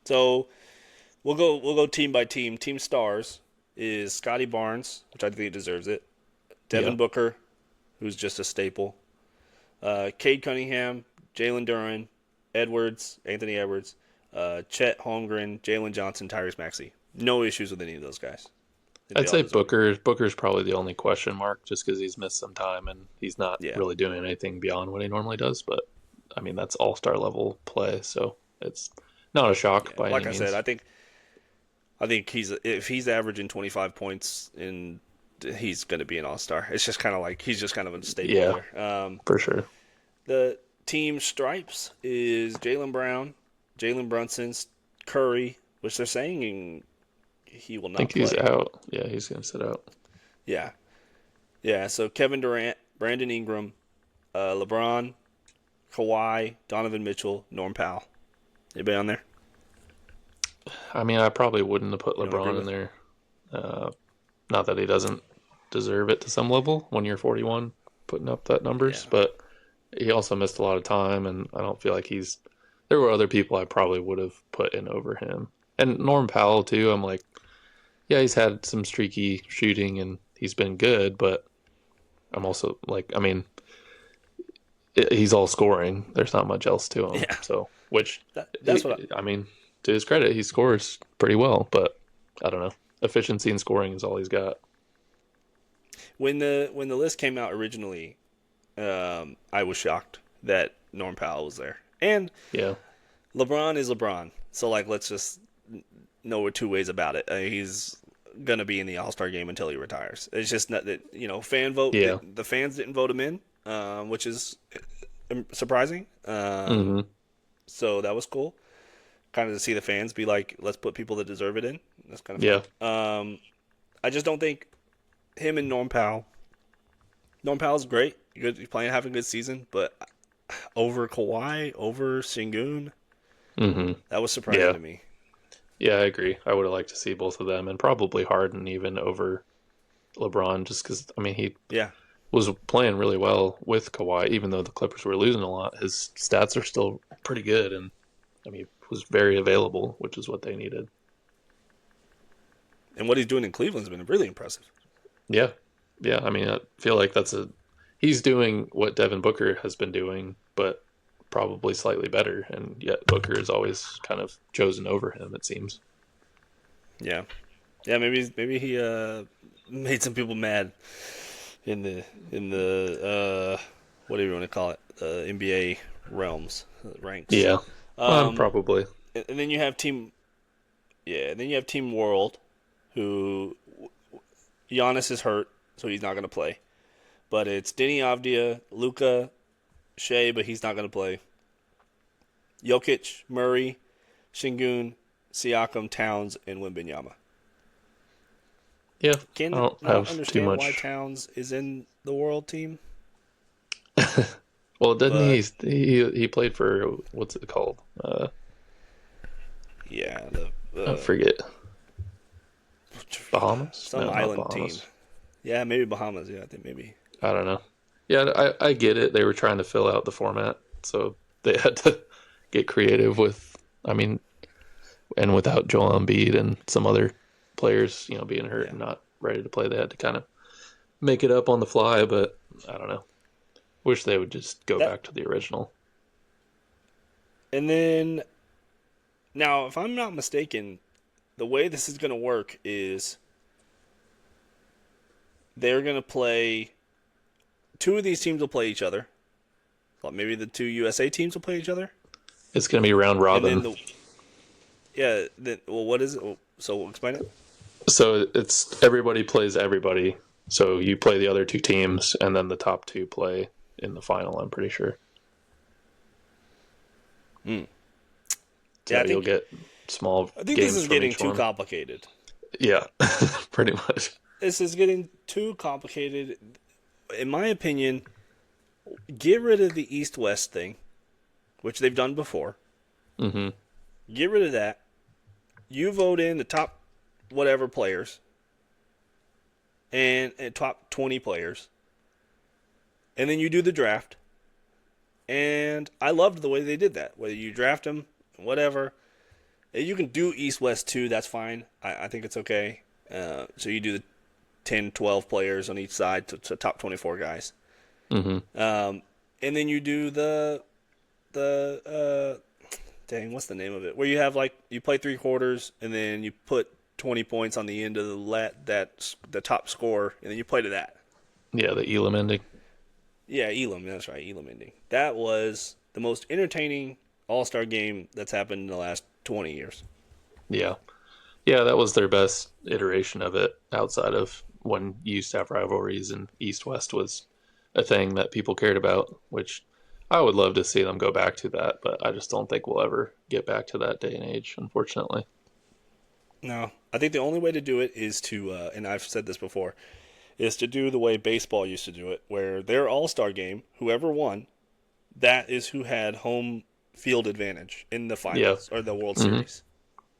So we'll go team by team. Team stars is Scotty Barnes, which I think he deserves it. Yeah, Devin Booker, who's just a staple. Cade Cunningham, Jalen Duren, Anthony Edwards, Chet Holmgren, Jalen Johnson, Tyrese Maxey. No issues with any of those guys. I think they I'd all say deserve it. Booker's probably the only question mark just because he's missed some time and he's not Yeah, really doing anything beyond what he normally does. But I mean, that's all-star level play, so it's not a shock yeah. by any Like I said, means. I think if he's averaging 25 points he's going to be an all star. It's just kind of like he's just kind of a staple Yeah, there. for sure. The team stripes is Jalen Brown, Jalen Brunson, Curry, which they're saying he will I not think he's play. out. Yeah, he's gonna sit out. Yeah, yeah. So Kevin Durant, Brandon Ingram, LeBron, Kawhi, Donovan Mitchell, Norm Powell. Anybody on there? I mean, I probably wouldn't have put You don't agree LeBron in with? there. Not that he doesn't. deserve it to some level when you're 41, putting up that Yeah. numbers. But he also missed a lot of time, and I don't feel like he's. There were other people I probably would have put in over him, and Norm Powell too. I'm like, yeah, he's had some streaky shooting and he's been good, but I'm also like, I mean, he's all scoring. There's not much else to him. Yeah. So, which, That's what I mean, to his credit, he scores pretty well, but I don't know. Efficiency and scoring is all he's got. when the list came out originally, I was shocked that Norm Powell was there. And Yeah. LeBron is LeBron. So like let's just know two ways about it. He's gonna be in the All Star game until he retires. It's just not that fan vote. Yeah. The fans didn't vote him in, which is surprising. Hmm. So that was cool. Kind of to see the fans be like, let's put people that deserve it in. That's kind of Yeah. fun. I just don't think him and Norm Powell. Norm Powell's great. Good, he's playing, having a good season, but over Kawhi, over Sengun, Hmm. that was surprising Yeah. to me. Yeah, I agree. I would have liked to see both of them and probably Harden even over LeBron just because, I mean, he Yeah, was playing really well with Kawhi, even though the Clippers were losing a lot. His stats are still pretty good, and I mean, he was very available, which is what they needed. and what he's doing in Cleveland's been really impressive. Yeah, yeah. I mean, I feel like he's doing what Devin Booker has been doing, but probably slightly better, and yet Booker is always kind of chosen over him. It seems. Yeah, yeah. Maybe he made some people mad in the what do you want to call it, NBA realms, ranks. Yeah, Um, probably. and then you have team, yeah. And then you have Team World, who Giannis is hurt, so he's not going to play. But it's Denny Avdia, Luca, Shea, but he's not going to play. Jokic, Murray, Shingun, Siakam, Towns, and Wembanyama. Yeah, I Can don't not have too understand why much. Towns is in the World team, Well, didn't but he played for what's it called? yeah, I forget. Bahamas? some No, not island team. Bahamas. Yeah, maybe Bahamas. Yeah, I think maybe. I don't know. Yeah, I get it. They were trying to fill out the format, so they had to get creative with. I mean, and without Joel Embiid and some other players, being hurt Yeah. and not ready to play, they had to kind of make it up on the fly. But I don't know. Wish they would just go That back to the original. and then now, if I'm not mistaken, the way this is going to work is they're going to play. Two of these teams will play each other. Well, maybe the two USA teams will play each other, It's going to be round and then robin. the yeah. Well, what is it? So explain it. So it's everybody plays everybody. So you play the other two teams, and then the top two play in the final. I'm pretty sure. Hmm. So Yeah, you'll get small I think this games is from getting each too one. complicated. Yeah, pretty much. This is getting too complicated. In my opinion, get rid of the East West thing, which they've done before. Hmm. Get rid of that. You vote in the top whatever players and top 20 players. And then you do the draft. And I loved the way they did that. Whether you draft them, whatever. You can do East West too. That's fine. I think it's okay. So you do the 10, 12 players on each side to top 24 guys. Hmm. And then you do the dang, what's the name of it? Where you have like you play three quarters and then you put 20 points on the end of the top score and then you play to that. Yeah, the Elam ending. Yeah, Elam. That's right, Elam ending. That was the most entertaining All-Star game that's happened in the last 20 years. Yeah, yeah, that was their best iteration of it outside of when you used to have rivalries and East West was a thing that people cared about, which I would love to see them go back to that, but I just don't think we'll ever get back to that day and age, unfortunately. No, I think the only way to do it is to, and I've said this before, is to do the way baseball used to do it, where their All-Star game, whoever won, that is who had home field advantage in the Yeah. finals or the World Hmm. Series.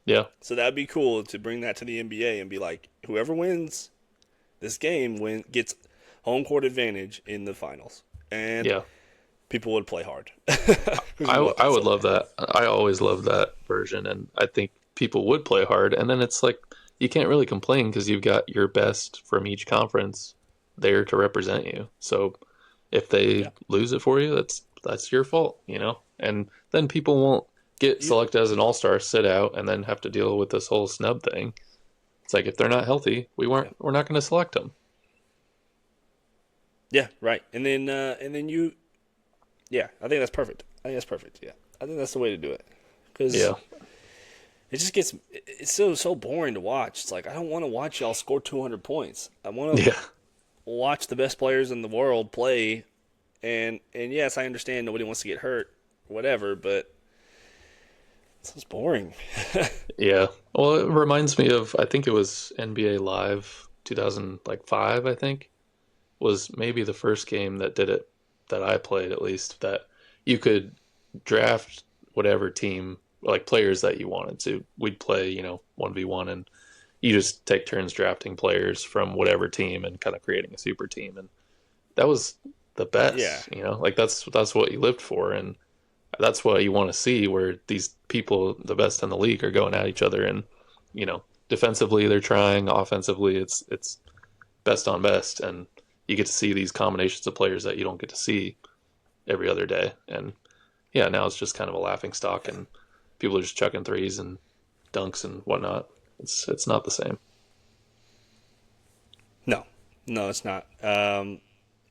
Yeah. So that'd be cool to bring that to the NBA and be like, whoever wins this game gets home court advantage in the finals, and Yeah. people would play hard because we want I that would so love bad. that. I always love that version, and I think people would play hard. And then it's like you can't really complain because you've got your best from each conference there to represent you. So if they Yeah, lose it for you, that's your fault, you know. And then people won't get you, selected as an all star, sit out, and then have to deal with this whole snub thing. It's like if they're not healthy, yeah, we're not going to select them. yeah, right. And then you, yeah, I think that's perfect. I think that's perfect. Yeah, I think that's the way to do it because Yeah, it just gets it's so boring to watch. It's like I don't want to watch y'all score 200 points. I want to yeah, watch the best players in the world play. And yes, I understand nobody wants to get hurt, whatever, but it's just boring. yeah. Well, it reminds me of I think it was NBA Live 2005. I think was maybe the first game that did it that I played at least that you could draft whatever team like players that you wanted to. We'd play, 1v1 and you just take turns drafting players from whatever team and kind of creating a super team and that was the Yeah, best, like that's what you lived for and that's what you want to see where these people the best in the league are going at each other and defensively they're trying, offensively it's best on best and you get to see these combinations of players that you don't get to see every other day. And yeah, now it's just kind of a laughing stock and people are just chucking threes and dunks and whatnot. It's not the same. no, no, it's not. And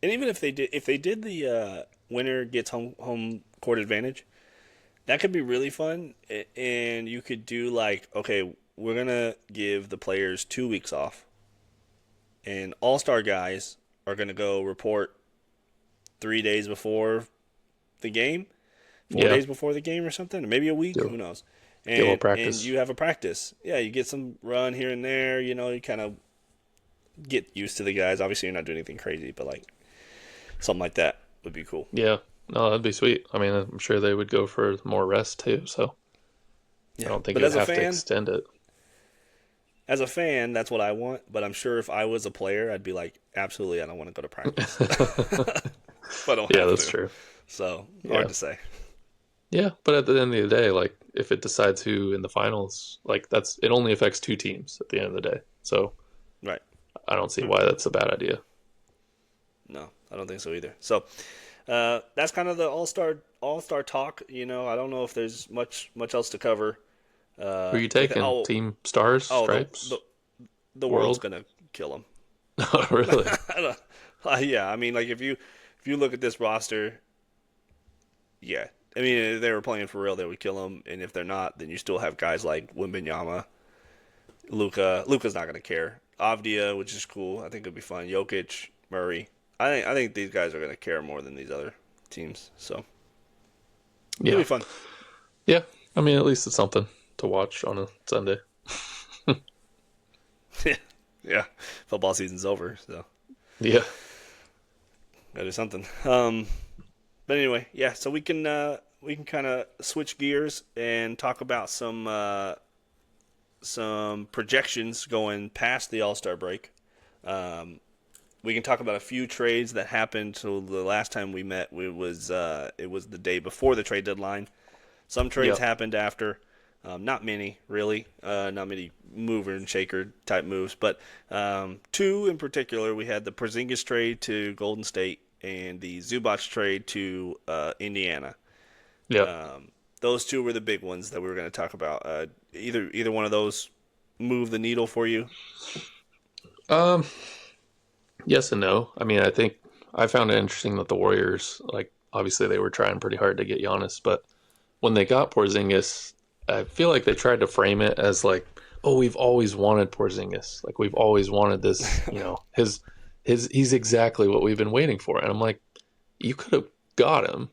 even if they did the winner gets home court advantage, that could be really fun. And you could do like, okay, we're gonna give the players 2 weeks off, and all star guys are gonna go report 3 days before the game, four Yeah, days before the game or something, or maybe a week, get, who knows. get a little And practice. you have a practice. Yeah, you get some run here and there. You kind of get used to the guys. Obviously, you're not doing anything crazy, but like something like that would be cool. Yeah, no, that'd be sweet. I mean, I'm sure they would go for more rest too, so I Yeah, don't think but you would have to extend it. as a fan, that's what I want. But I'm sure if I was a player, I'd be like, absolutely, I don't want to go to practice if I don't Yeah, have that's to. true. So hard Yeah, to say. yeah, but at the end of the day, like if it decides who in the finals, like that's it only affects two teams at the end of the day. So Right. I don't see Right. why that's a bad idea. No, I don't think so either. So that's kind of the all star talk. I don't know if there's much else to cover. Who are you With it. taking? Team Stars, Oh Stripes, the world's World? gonna kill him. Oh, really? Yeah, I mean, like if you look at this roster, yeah, I mean if they were playing for real, they would kill him, and if they're not, then you still have guys like Wimbenyama, Luca. Luca's not gonna care. Avdia, which is cool. I think it'll be fun. Jokic, Murray. I think these guys are gonna care more than these other teams. So it'll Yeah, be fun. yeah. I mean, at least it's something to watch on a Sunday. Yeah, football season's over, so Yeah, gotta do something. But anyway, yeah. So we can kind of switch gears and talk about some projections going past the All Star break. Um, we can talk about a few trades that happened. So the last time we met, it was the day before the trade deadline. Some yeah, trades happened after. Not many, really. Not many mover and shaker type moves, but two in particular. We had the Porzingis trade to Golden State and the Zubac trade to Indiana. yeah. Those two were the big ones that we were going to talk about. Either one of those move the needle for you? Um, yes and no. I mean, I think I found it interesting that the Warriors, like, obviously they were trying pretty hard to get Giannis, but when they got Porzingis, I feel like they tried to frame it as like, oh, we've always wanted Porzingis. Like we've always wanted this, he's exactly what we've been waiting for. And I'm like, you could have got him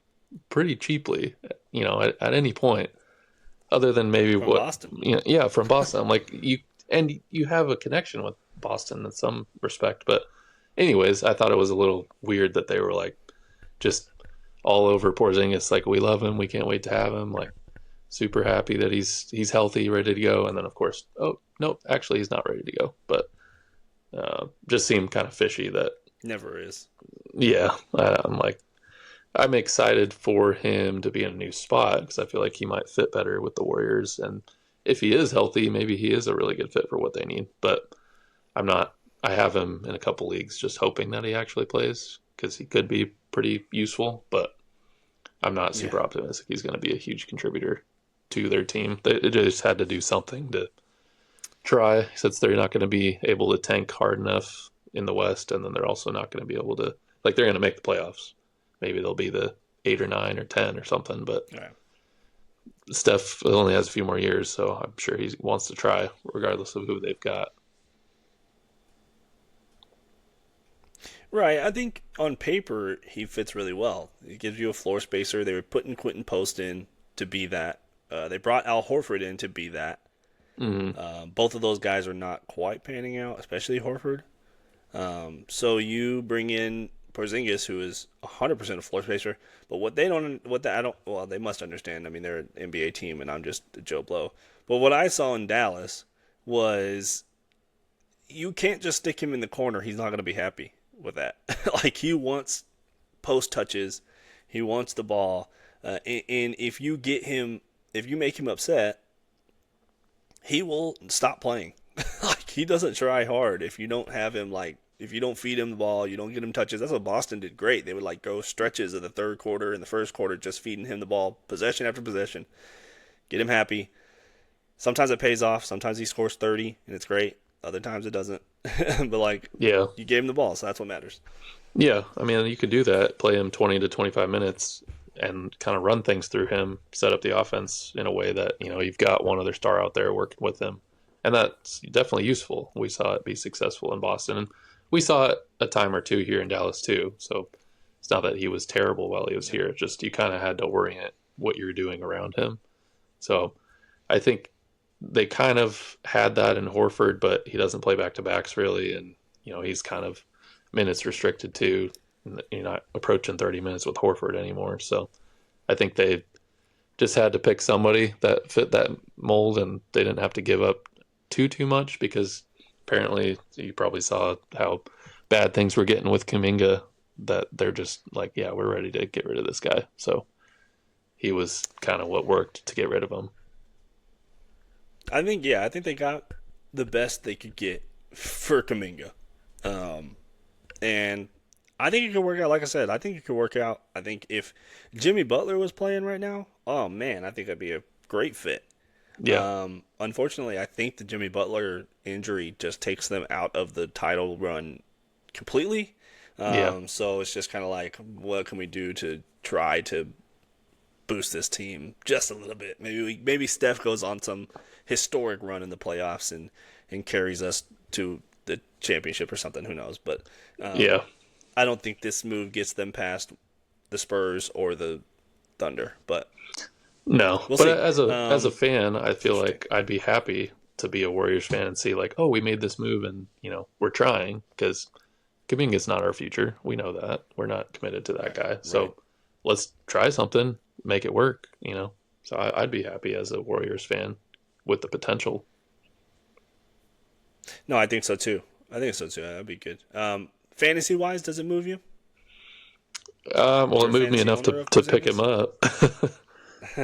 pretty cheaply, at any point, other than maybe From what, Boston. yeah, from Boston. I'm like, you have a connection with Boston in some respect. But anyways, I thought it was a little weird that they were like just all over Porzingis, like we love him, we can't wait to have him, like super happy that he's healthy, ready to go, and then of course, oh nope, actually he's not ready to go. But Just seemed kind of fishy. That Never is. yeah, I'm like I'm excited for him to be in a new spot because I feel like he might fit better with the Warriors, and if he is healthy, maybe he is a really good fit for what they need. But I'm not. I have him in a couple leagues, just hoping that he actually plays because he could be pretty useful. But I'm not Yeah. super optimistic he's going to be a huge contributor to their team. They just had to do something to try since they're not going to be able to tank hard enough in the West, and then they're also not going to be able to like they're going to make the playoffs. Maybe they'll be the 8 or 9 or 10 or something, but All right. Steph only has a few more years, so I'm sure he wants to try regardless of who they've got. Right. I think on paper he fits really well. He gives you a floor spacer. They were putting Quentin Post in to be that. They brought Al Horford in to be that. Mm-hmm. Both of those guys are not quite panning out, especially Horford. So you bring in Porzingis, who is 100% a floor spacer. But what they don't, what the, I don't, well, they must understand. I mean, they're an NBA team, and I'm just Joe Blow. But what I saw in Dallas was you can't just stick him in the corner. He's not going to be happy with that. Like he wants post touches, he wants the ball, and if you get him, if you make him upset, he will stop playing. Like he doesn't try hard if you don't have him like if you don't feed him the ball, you don't get him touches. That's what Boston did great. They would like go stretches of the third quarter and the first quarter just feeding him the ball, possession after possession, get him happy. Sometimes it pays off. Sometimes he scores 30 and it's great. Other times it doesn't. But like Yeah, you gave him the ball, so that's what matters. yeah. I mean, you could do that. Play him 20 to 25 minutes and kind of run things through him. Set up the offense in a way that you've got one other star out there working with him, and that's definitely useful. We saw it be successful in Boston, and we saw it a time or two here in Dallas too. So it's not that he was terrible while he was here. It's just you kind of had to orient what you're doing around him. So I think they kind of had that in Horford, but he doesn't play back to backs really, and he's kind of minutes restricted too. You're not approaching 30 minutes with Horford anymore. So I think they just had to pick somebody that fit that mold, and they didn't have to give up too much because apparently you probably saw how bad things were getting with Kuminga. That they're just like, yeah, we're ready to get rid of this guy. So he was kind of what worked to get rid of him. I think they got the best they could get for Kaminga. Um, and I think it could work out. Like I said, I think it could work out. I think if Jimmy Butler was playing right now, oh man, I think that'd be a great fit. Yeah, Unfortunately, I think the Jimmy Butler injury just takes them out of the title run completely. yeah, So it's just kind of like, what can we do to try to boost this team just a little bit? Maybe Steph goes on some historic run in the playoffs and carries us to the championship or something. Who knows? But yeah. I don't think this move gets them past the Spurs or the Thunder. But No, we'll but see. as a fan, I feel Interesting. like I'd be happy to be a Warriors fan and see like, oh, we made this move and we're trying because Kuminga's not our future. We know that we're not committed to that Right. guy. Right. So let's try something, make it work. So I'd be happy as a Warriors fan with the potential. No, I think so too. I think so too. That'd be good. Fantasy wise, does it move you? Well, it You're a moved me fantasy enough owner to of to pick him Porzingis. up,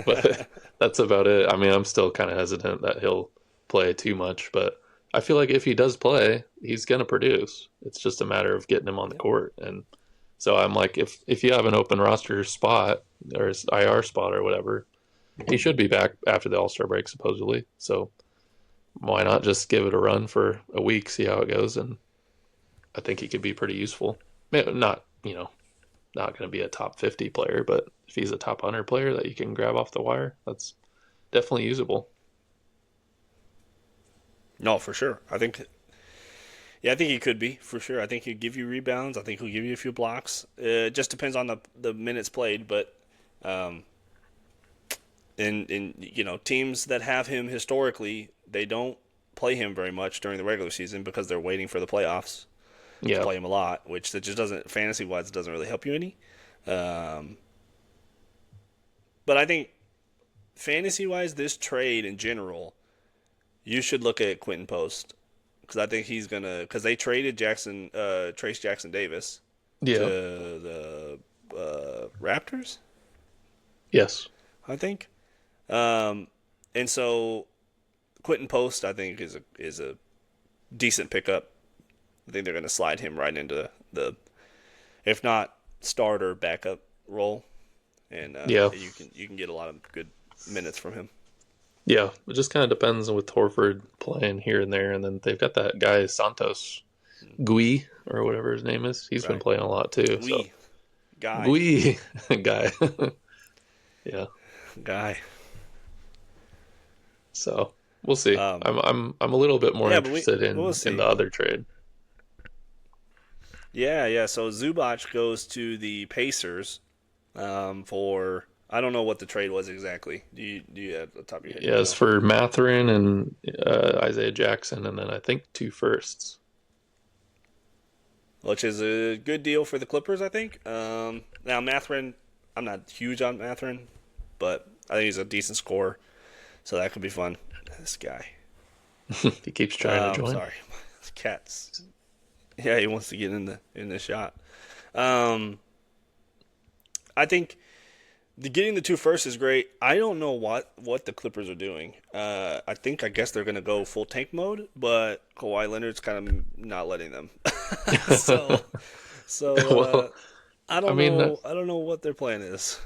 but that's about it. I mean, I'm still kind of hesitant that he'll play too much, but I feel like if he does play, he's going to produce. It's just a matter of getting him on the court. And so I'm like, if you have an open roster spot or IR spot or whatever, he should be back after the All Star break supposedly. So why not just give it a run for a week, see how it goes, and I think he could be pretty useful. Not not going to be a top 50 player, but if he's a top 100 player that you can grab off the wire, that's definitely usable. No, for sure. I think he could be for sure. I think he'd give you rebounds. I think he'll give you a few blocks. It just depends on the minutes played, but um, in teams that have him historically, they don't play him very much during the regular season because they're waiting for the playoffs to Yeah, play him a lot, which that just doesn't fantasy wise it doesn't really help you any. Um, but I think fantasy wise, this trade in general, you should look at Quentin Post because I think he's gonna because they traded Trace Jackson Davis to Yeah. the Raptors, Yes. I think. Um, and so Quentin Post, I think, is a decent pickup. I think they're gonna slide him right into the, if not starter, backup role, and Yeah. you can get a lot of good minutes from him. Yeah. It just kind of depends with Horford playing here and there, and then they've got that guy Santos Gui or whatever his name is. He's been Right? playing a lot too. So We guy Gui guy. Yeah. guy. So we'll see. Um, I'm a little bit more yeah, but interested we'll in the see. other trade. Yeah, yeah. So Zubac goes to the Pacers for I don't know what the trade was exactly. Do you at the top of your head? Do Yeah, you it's know? for Matherin and Isaiah Jackson, and then I think 2 firsts. Which is a good deal for the Clippers, I think. Now Matherin, I'm not huge on Matherin, but I think he's a decent scorer, so that could be fun. This guy. He keeps trying to join. Sorry, cats. Yeah, he wants to get in the shot. Um, I think getting the two first is great. I don't know what the Clippers are doing. I guess they're gonna go full tank mode, but Kawhi Leonard's kind of not letting them. so so Well, I I don't mean, know. I don't know what their plan is.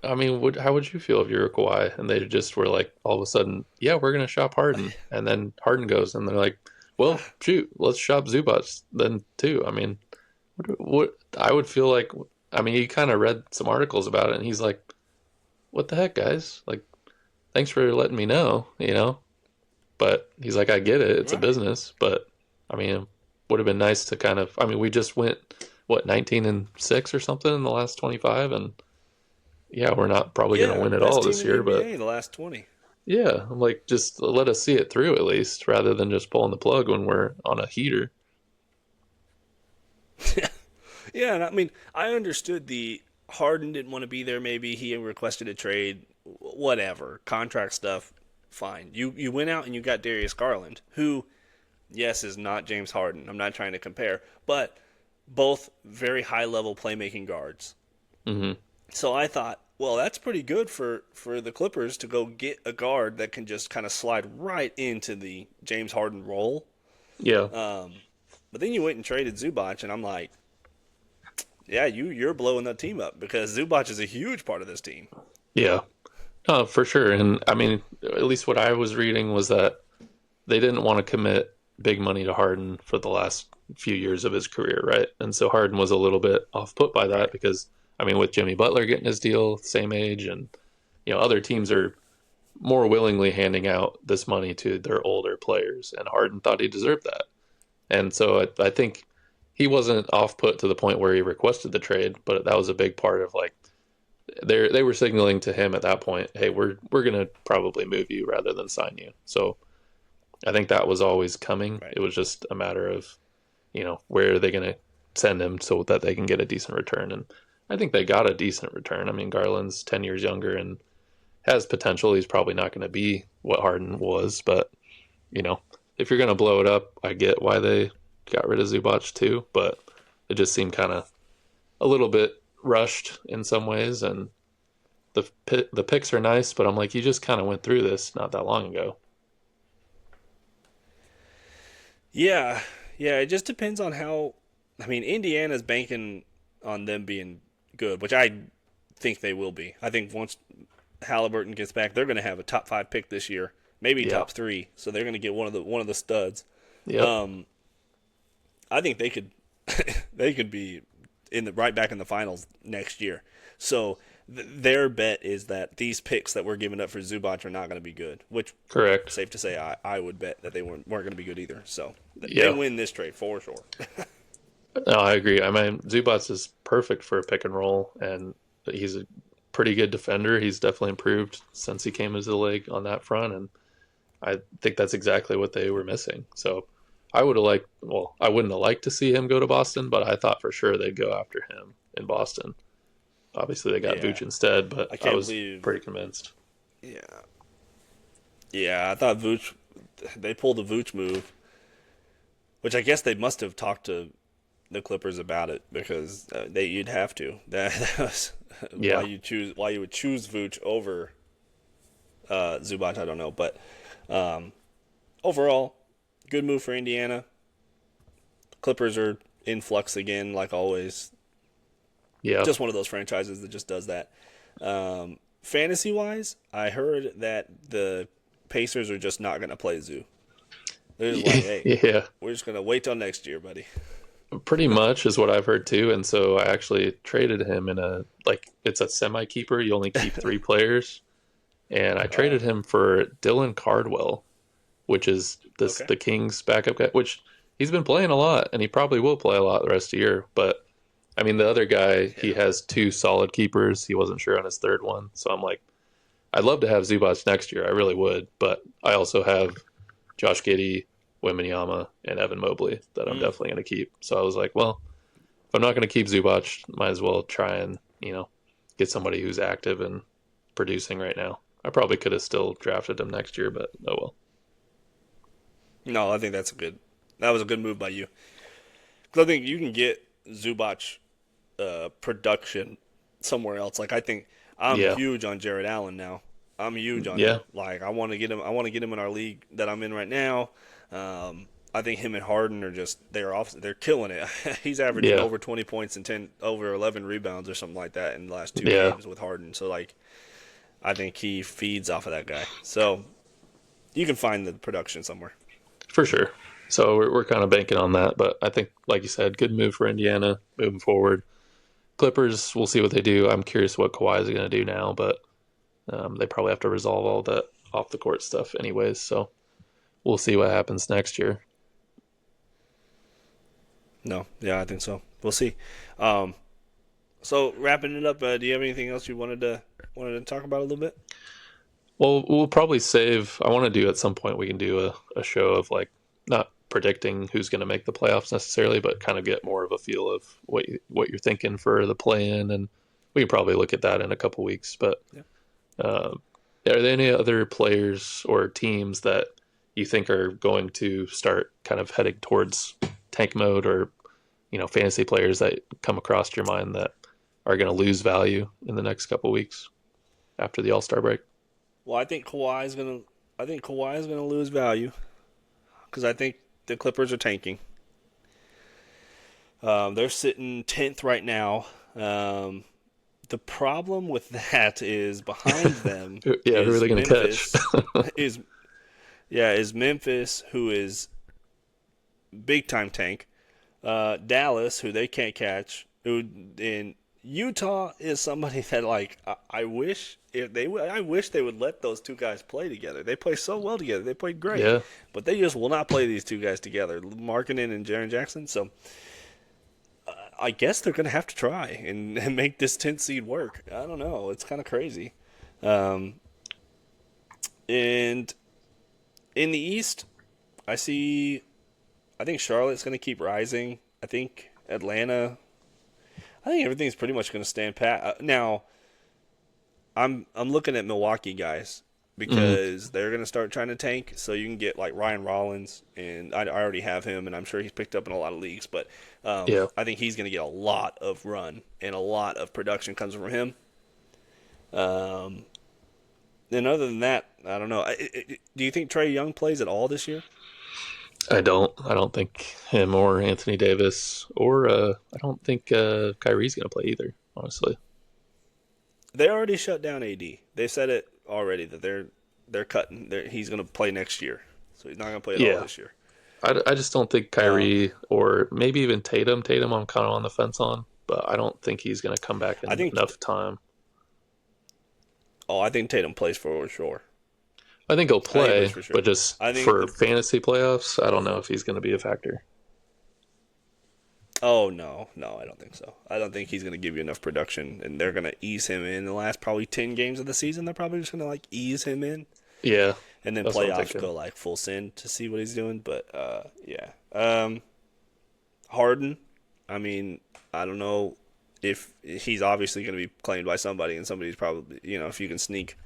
how would you feel if you were Kawhi and they just were like all of a sudden, yeah, we're gonna shop Harden, and then Harden goes and they're like, well, shoot, let's shop Zubac then too. I mean, what I would feel like. I mean, he kind of read some articles about it, and he's like, what the heck, guys? Like, thanks for letting me know, you know? But he's like, I get it. It's a Right. business. But I mean, it would have been nice to kind of, I mean, we just went, what, 19-6 or something in the last 25. And yeah, we're not probably going to Yeah, win it best all team this in the year. But NBA the last 20. yeah, I'm like, just let us see it through at least rather than just pulling the plug when we're on a heater. Yeah, and I mean, I understood the Harden didn't want to be there. Maybe he requested a trade. Whatever contract stuff. Fine. You went out and you got Darius Garland, who, yes, is not James Harden. I'm not trying to compare, but both very high level playmaking guards. Hmm. So I thought, well, that's pretty good for the Clippers to go get a guard that can just kind of slide right into the James Harden role. Yeah. But then you went and traded Zubac, and I'm like, yeah, you're blowing that team up because Zubac is a huge part of this team. Yeah. For sure. And I mean, at least what I was reading was that they didn't want to commit big money to Harden for the last few years of his career, right? And so Harden was a little bit off put by that Right. because, I mean, with Jimmy Butler getting his deal, same age, and, you know, other teams are more willingly handing out this money to their older players. And Harden thought he deserved that. And so I think he wasn't off put to the point where he requested the trade, but that was a big part of like, they were signaling to him at that point, hey, we're gonna probably move you rather than sign you. So I think that was always coming. Right. It was just a matter of, you know, where are they going to send him so that they can get a decent return. And I think they got a decent return. I mean, Garland's 10 years younger and has potential. He's probably not going to be what Harden was, but, you know, if you're going to blow it up, I get why they got rid of Zubac too, but it just seemed kind of a little bit rushed in some ways. And the picks are nice, but I'm like, you just kind of went through this not that long ago. Yeah, yeah. It just depends on how. I mean, Indiana's banking on them being good, which I think they will be. I think once Halliburton gets back, they're going to have a top five pick this year, maybe Yeah. top three. So they're going to get one of the studs. Yep. Um, I think they could they could be in the right back in the finals next year. So their bet is that these picks that we're giving up for Zubac are not going to be good, which Correct. safe to say I would bet that they weren't going to be good either. So they Yeah. win this trade for sure. No, I agree. I mean, Zubats is perfect for a pick and roll, and he's a pretty good defender. He's definitely improved since he came into the league on that front, and I think that's exactly what they were missing. So I would have liked, well, I wouldn't have liked to see him go to Boston, but I thought for sure they'd go after him in Boston. Obviously, they got Yeah, Vooch instead, but I I can't was believe. pretty convinced. Yeah, yeah. I thought Vooch. They pulled the Vooch move which I guess they must have talked to the Clippers about it because you'd have to. That was Yeah. why you would choose Vooch over Zubac. I don't know, but overall, good move for Indiana. Clippers are in flux again, like always. Yeah. Just one of those franchises that just does that. Fantasy wise, I heard that the Pacers are just not going to play Zoo. They're just like, hey, Yeah. we're just going to wait till next year, buddy. Pretty much is what I've heard too. And so I actually traded him in a like it's a semi keeper. You only keep three players. And I Oh, traded him for Dylan Cardwell, which is okay. the Kings backup guy, which he's been playing a lot and he probably will play a lot the rest of the year. But I mean the other guy, he Yeah. has two solid keepers. He wasn't sure on his third one. So I'm like, I'd love to have Zubac next year. I really would. But I also have Josh Giddey, Wembanyama, and Evan Mobley that I'm Mm. definitely going to keep. So I was like, well, if I'm not going to keep Zubac, might as well try and, get somebody who's active and producing right now. I probably could have still drafted him next year, but oh well. No, I think that was a good move by you. Because I think you can get Zubac production somewhere else. Like I think I'm Yeah. huge on Jared Allen now. I'm huge on Yeah. him. Like I want to get him. I want to get him in our league that I'm in right now. I think him and Harden are just they're killing it. He's averaging Yeah. over 20 points and 10 over 11 rebounds or something like that in the last two Yeah. games with Harden. So like I think he feeds off of that guy. So you can find the production somewhere. For sure. So we're kind of banking on that. But I think, like you said, good move for Indiana moving forward. Clippers, we'll see what they do. I'm curious what Kawhi is going to do now, but they probably have to resolve all that off the court stuff anyways. So we'll see what happens next year. No, yeah, I think so. We'll see. Um, so wrapping it up, do you have anything else you wanted to talk about a little bit? Well, we'll probably save. I want to do at some point. We can do a show of like not predicting who's going to make the playoffs necessarily, but kind of get more of a feel of what you're thinking for the play-in, and we can probably look at that in a couple weeks. But Yeah. uh, are there any other players or teams that you think are going to start kind of heading towards tank mode, or fantasy players that come across your mind that are going to lose value in the next couple weeks after the All Star break? Well, I think Kawhi is gonna lose value because I think the Clippers are tanking. They're sitting 10th right now. The problem with that is behind them Yeah, who are is they going to catch? Memphis. is is Memphis, who is big time tank. Dallas, who they can't catch. Who in Utah is somebody that like I wish if they I wish they would let those two guys play together. They play so well together. They played great, Yeah, but they just will not play these two guys together, Markkinen and Jaren Jackson. So I guess they're going to have to try and make this 10th seed work. I don't know. It's kind of crazy. Um, and in the East, I see. I think Charlotte's going to keep rising. I think Atlanta. I think everything's pretty much going to stand pat. Now, I'm looking at Milwaukee guys mm, because they're going to start trying to tank. So you can get like Ryan Rollins, and I already have him, and I'm sure he's picked up in a lot of leagues. But yeah. I think he's going to get a lot of run and a lot of production comes from him. Um, and other than that, I don't know. Do you think Trey Young plays at all this year? I don't. I don't think him or Anthony Davis or I don't think Kyrie's going to play either. Honestly. They already shut down AD. They said it already that they're cutting. He's going to play next year, so he's not going to play at all Yeah. this year. I just don't think Um, Kyrie or maybe even Tatum. Tatum, I'm kind of on the fence on, but I don't think he's going to come back I in think. enough time. Oh, I think Tatum plays for sure. I think he'll I think he plays play, for sure. but just I think for the. fantasy playoffs, I don't know if he's going to be a factor. Oh no, no, I don't think so. I don't think he's going to give you enough production, and they're going to ease him in the last probably 10 games of the season. They're probably just going to like ease him in, Yeah, and then that's what I'm playoffs thinking. go like full send to see what he's doing. But yeah, Harden. I mean, I don't know if he's obviously going to be claimed by somebody, and somebody's probably if you can sneak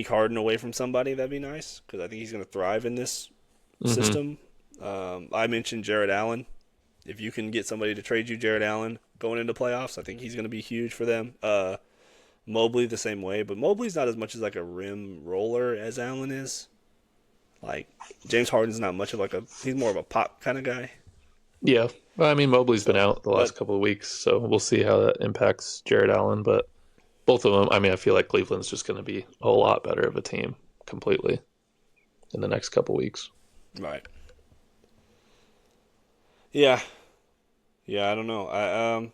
Harden away from somebody, that'd be nice because I think he's going to thrive in this Hmm. system. I mentioned Jared Allen. If you can get somebody to trade you Jared Allen going into playoffs, I think he's going to be huge for them. Mobley the same way, but Mobley's not as much as like a rim roller as Allen is. Like James Harden's not much of like a he's more of a pop kind of guy. Yeah. Well, I mean, Mobley's been So, out the last but couple of weeks, so we'll see how that impacts Jared Allen. But both of them, I mean, I feel like Cleveland's just going to be a whole lot better of a team completely in the next couple of weeks. right, yeah, yeah. I don't know.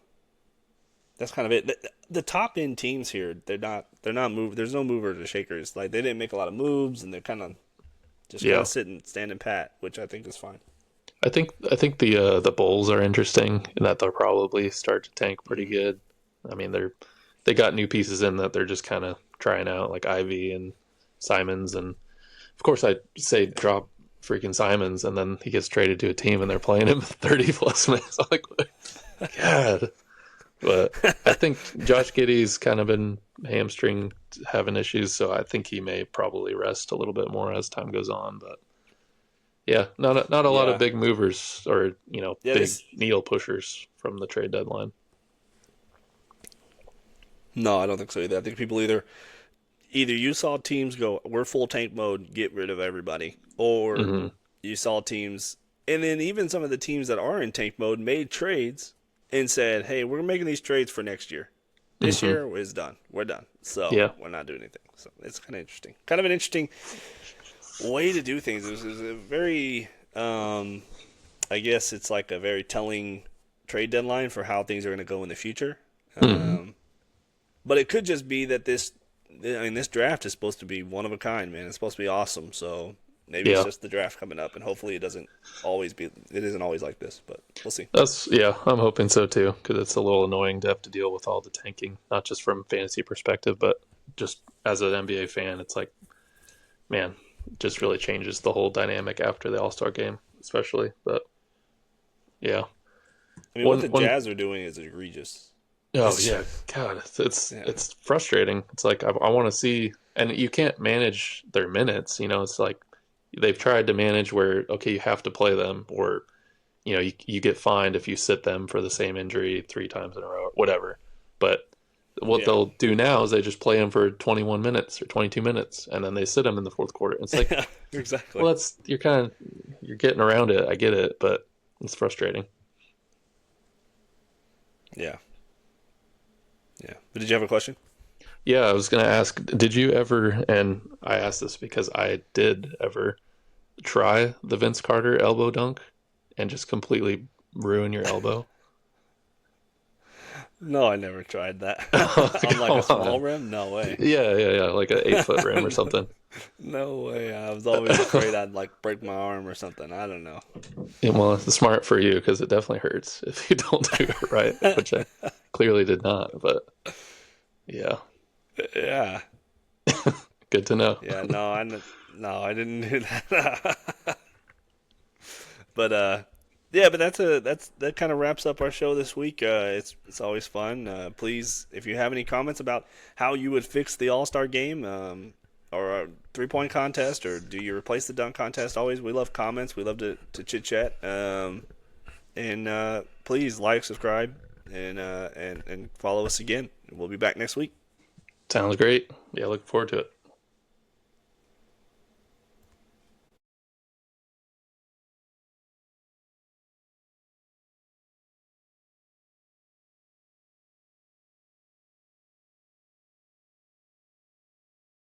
That's kind of it. The top end teams here, they're not move. There's no movers or shakers. Like they didn't make a lot of moves, and they're kind of just kind Yeah. of sitting, standing pat, which I think is fine. I think the Bulls are interesting in that they'll probably start to tank pretty Mm-hmm. good. I mean, they got new pieces in that they're just kind of trying out, like Ivy and Simons, and of course I say drop freaking Simons, and then he gets traded to a team and they're playing him 30 plus minutes. I'm like, God. But I think Josh Giddey's kind of been hamstring having issues, so I think he may probably rest a little bit more as time goes on. But yeah, not a lot of Yeah, big movers or yeah. big This needle pushers from the trade deadline. no, I don't think so either. I think people either you saw teams go, we're full tank mode, get rid of everybody, or Hmm. you saw teams, and then even some of the teams that are in tank mode made trades and said, hey, we're making these trades for next year. This Hmm. year is done. We're done. So Yeah. we're not doing anything. So it's kind of interesting. Kind of an interesting way to do things. It was a very, I guess it's like a very telling trade deadline for how things are going to go in the future. Hmm. Um, but it could just be that this draft is supposed to be one of a kind, man. It's supposed to be awesome. So maybe it's Yeah. just the draft coming up, and hopefully it isn't always like this, but we'll see. Yeah, I'm hoping so too, because it's a little annoying to have to deal with all the tanking, not just from a fantasy perspective, but just as an NBA fan, it's like, man, it just really changes the whole dynamic after the All Star game, especially. But yeah, I mean, what one the one Jazz are doing is egregious. oh It's yeah, just, God, it's yeah, it's frustrating. It's like I want to see, and you can't manage their minutes. It's like they've tried to manage where okay, you have to play them, or you get fined if you sit them for the same injury 3 times in a row, or whatever. But what yeah, they'll do now is they just play them for 21 minutes or 22 minutes, and then they sit them in the fourth quarter. It's like, yeah, exactly. well, you're getting around it. I get it, but it's frustrating. Yeah, yeah. But did you have a question? Yeah, I was gonna ask, did you ever? And I asked this because I did ever try the Vince Carter elbow dunk and just completely ruin your elbow. No, I never tried that. On like a Come small on. rim? No way. Yeah, like an 8 foot rim or No, something. no way. I was always afraid I'd like break my arm or something. I don't know. Yeah, well, it's smart for you because it definitely hurts if you don't do it right, which I clearly did not. But yeah, Yeah, good to know. yeah. No, I didn't do that. But yeah. But that kind of wraps up our show this week. It's always fun. Please, if you have any comments about how you would fix the All Star game, or a 3 point contest, or do you replace the dunk contest? Always, we love comments. We love to chit chat. And please like, subscribe, and follow us again. We'll be back next week. Sounds great. Yeah, looking forward to it.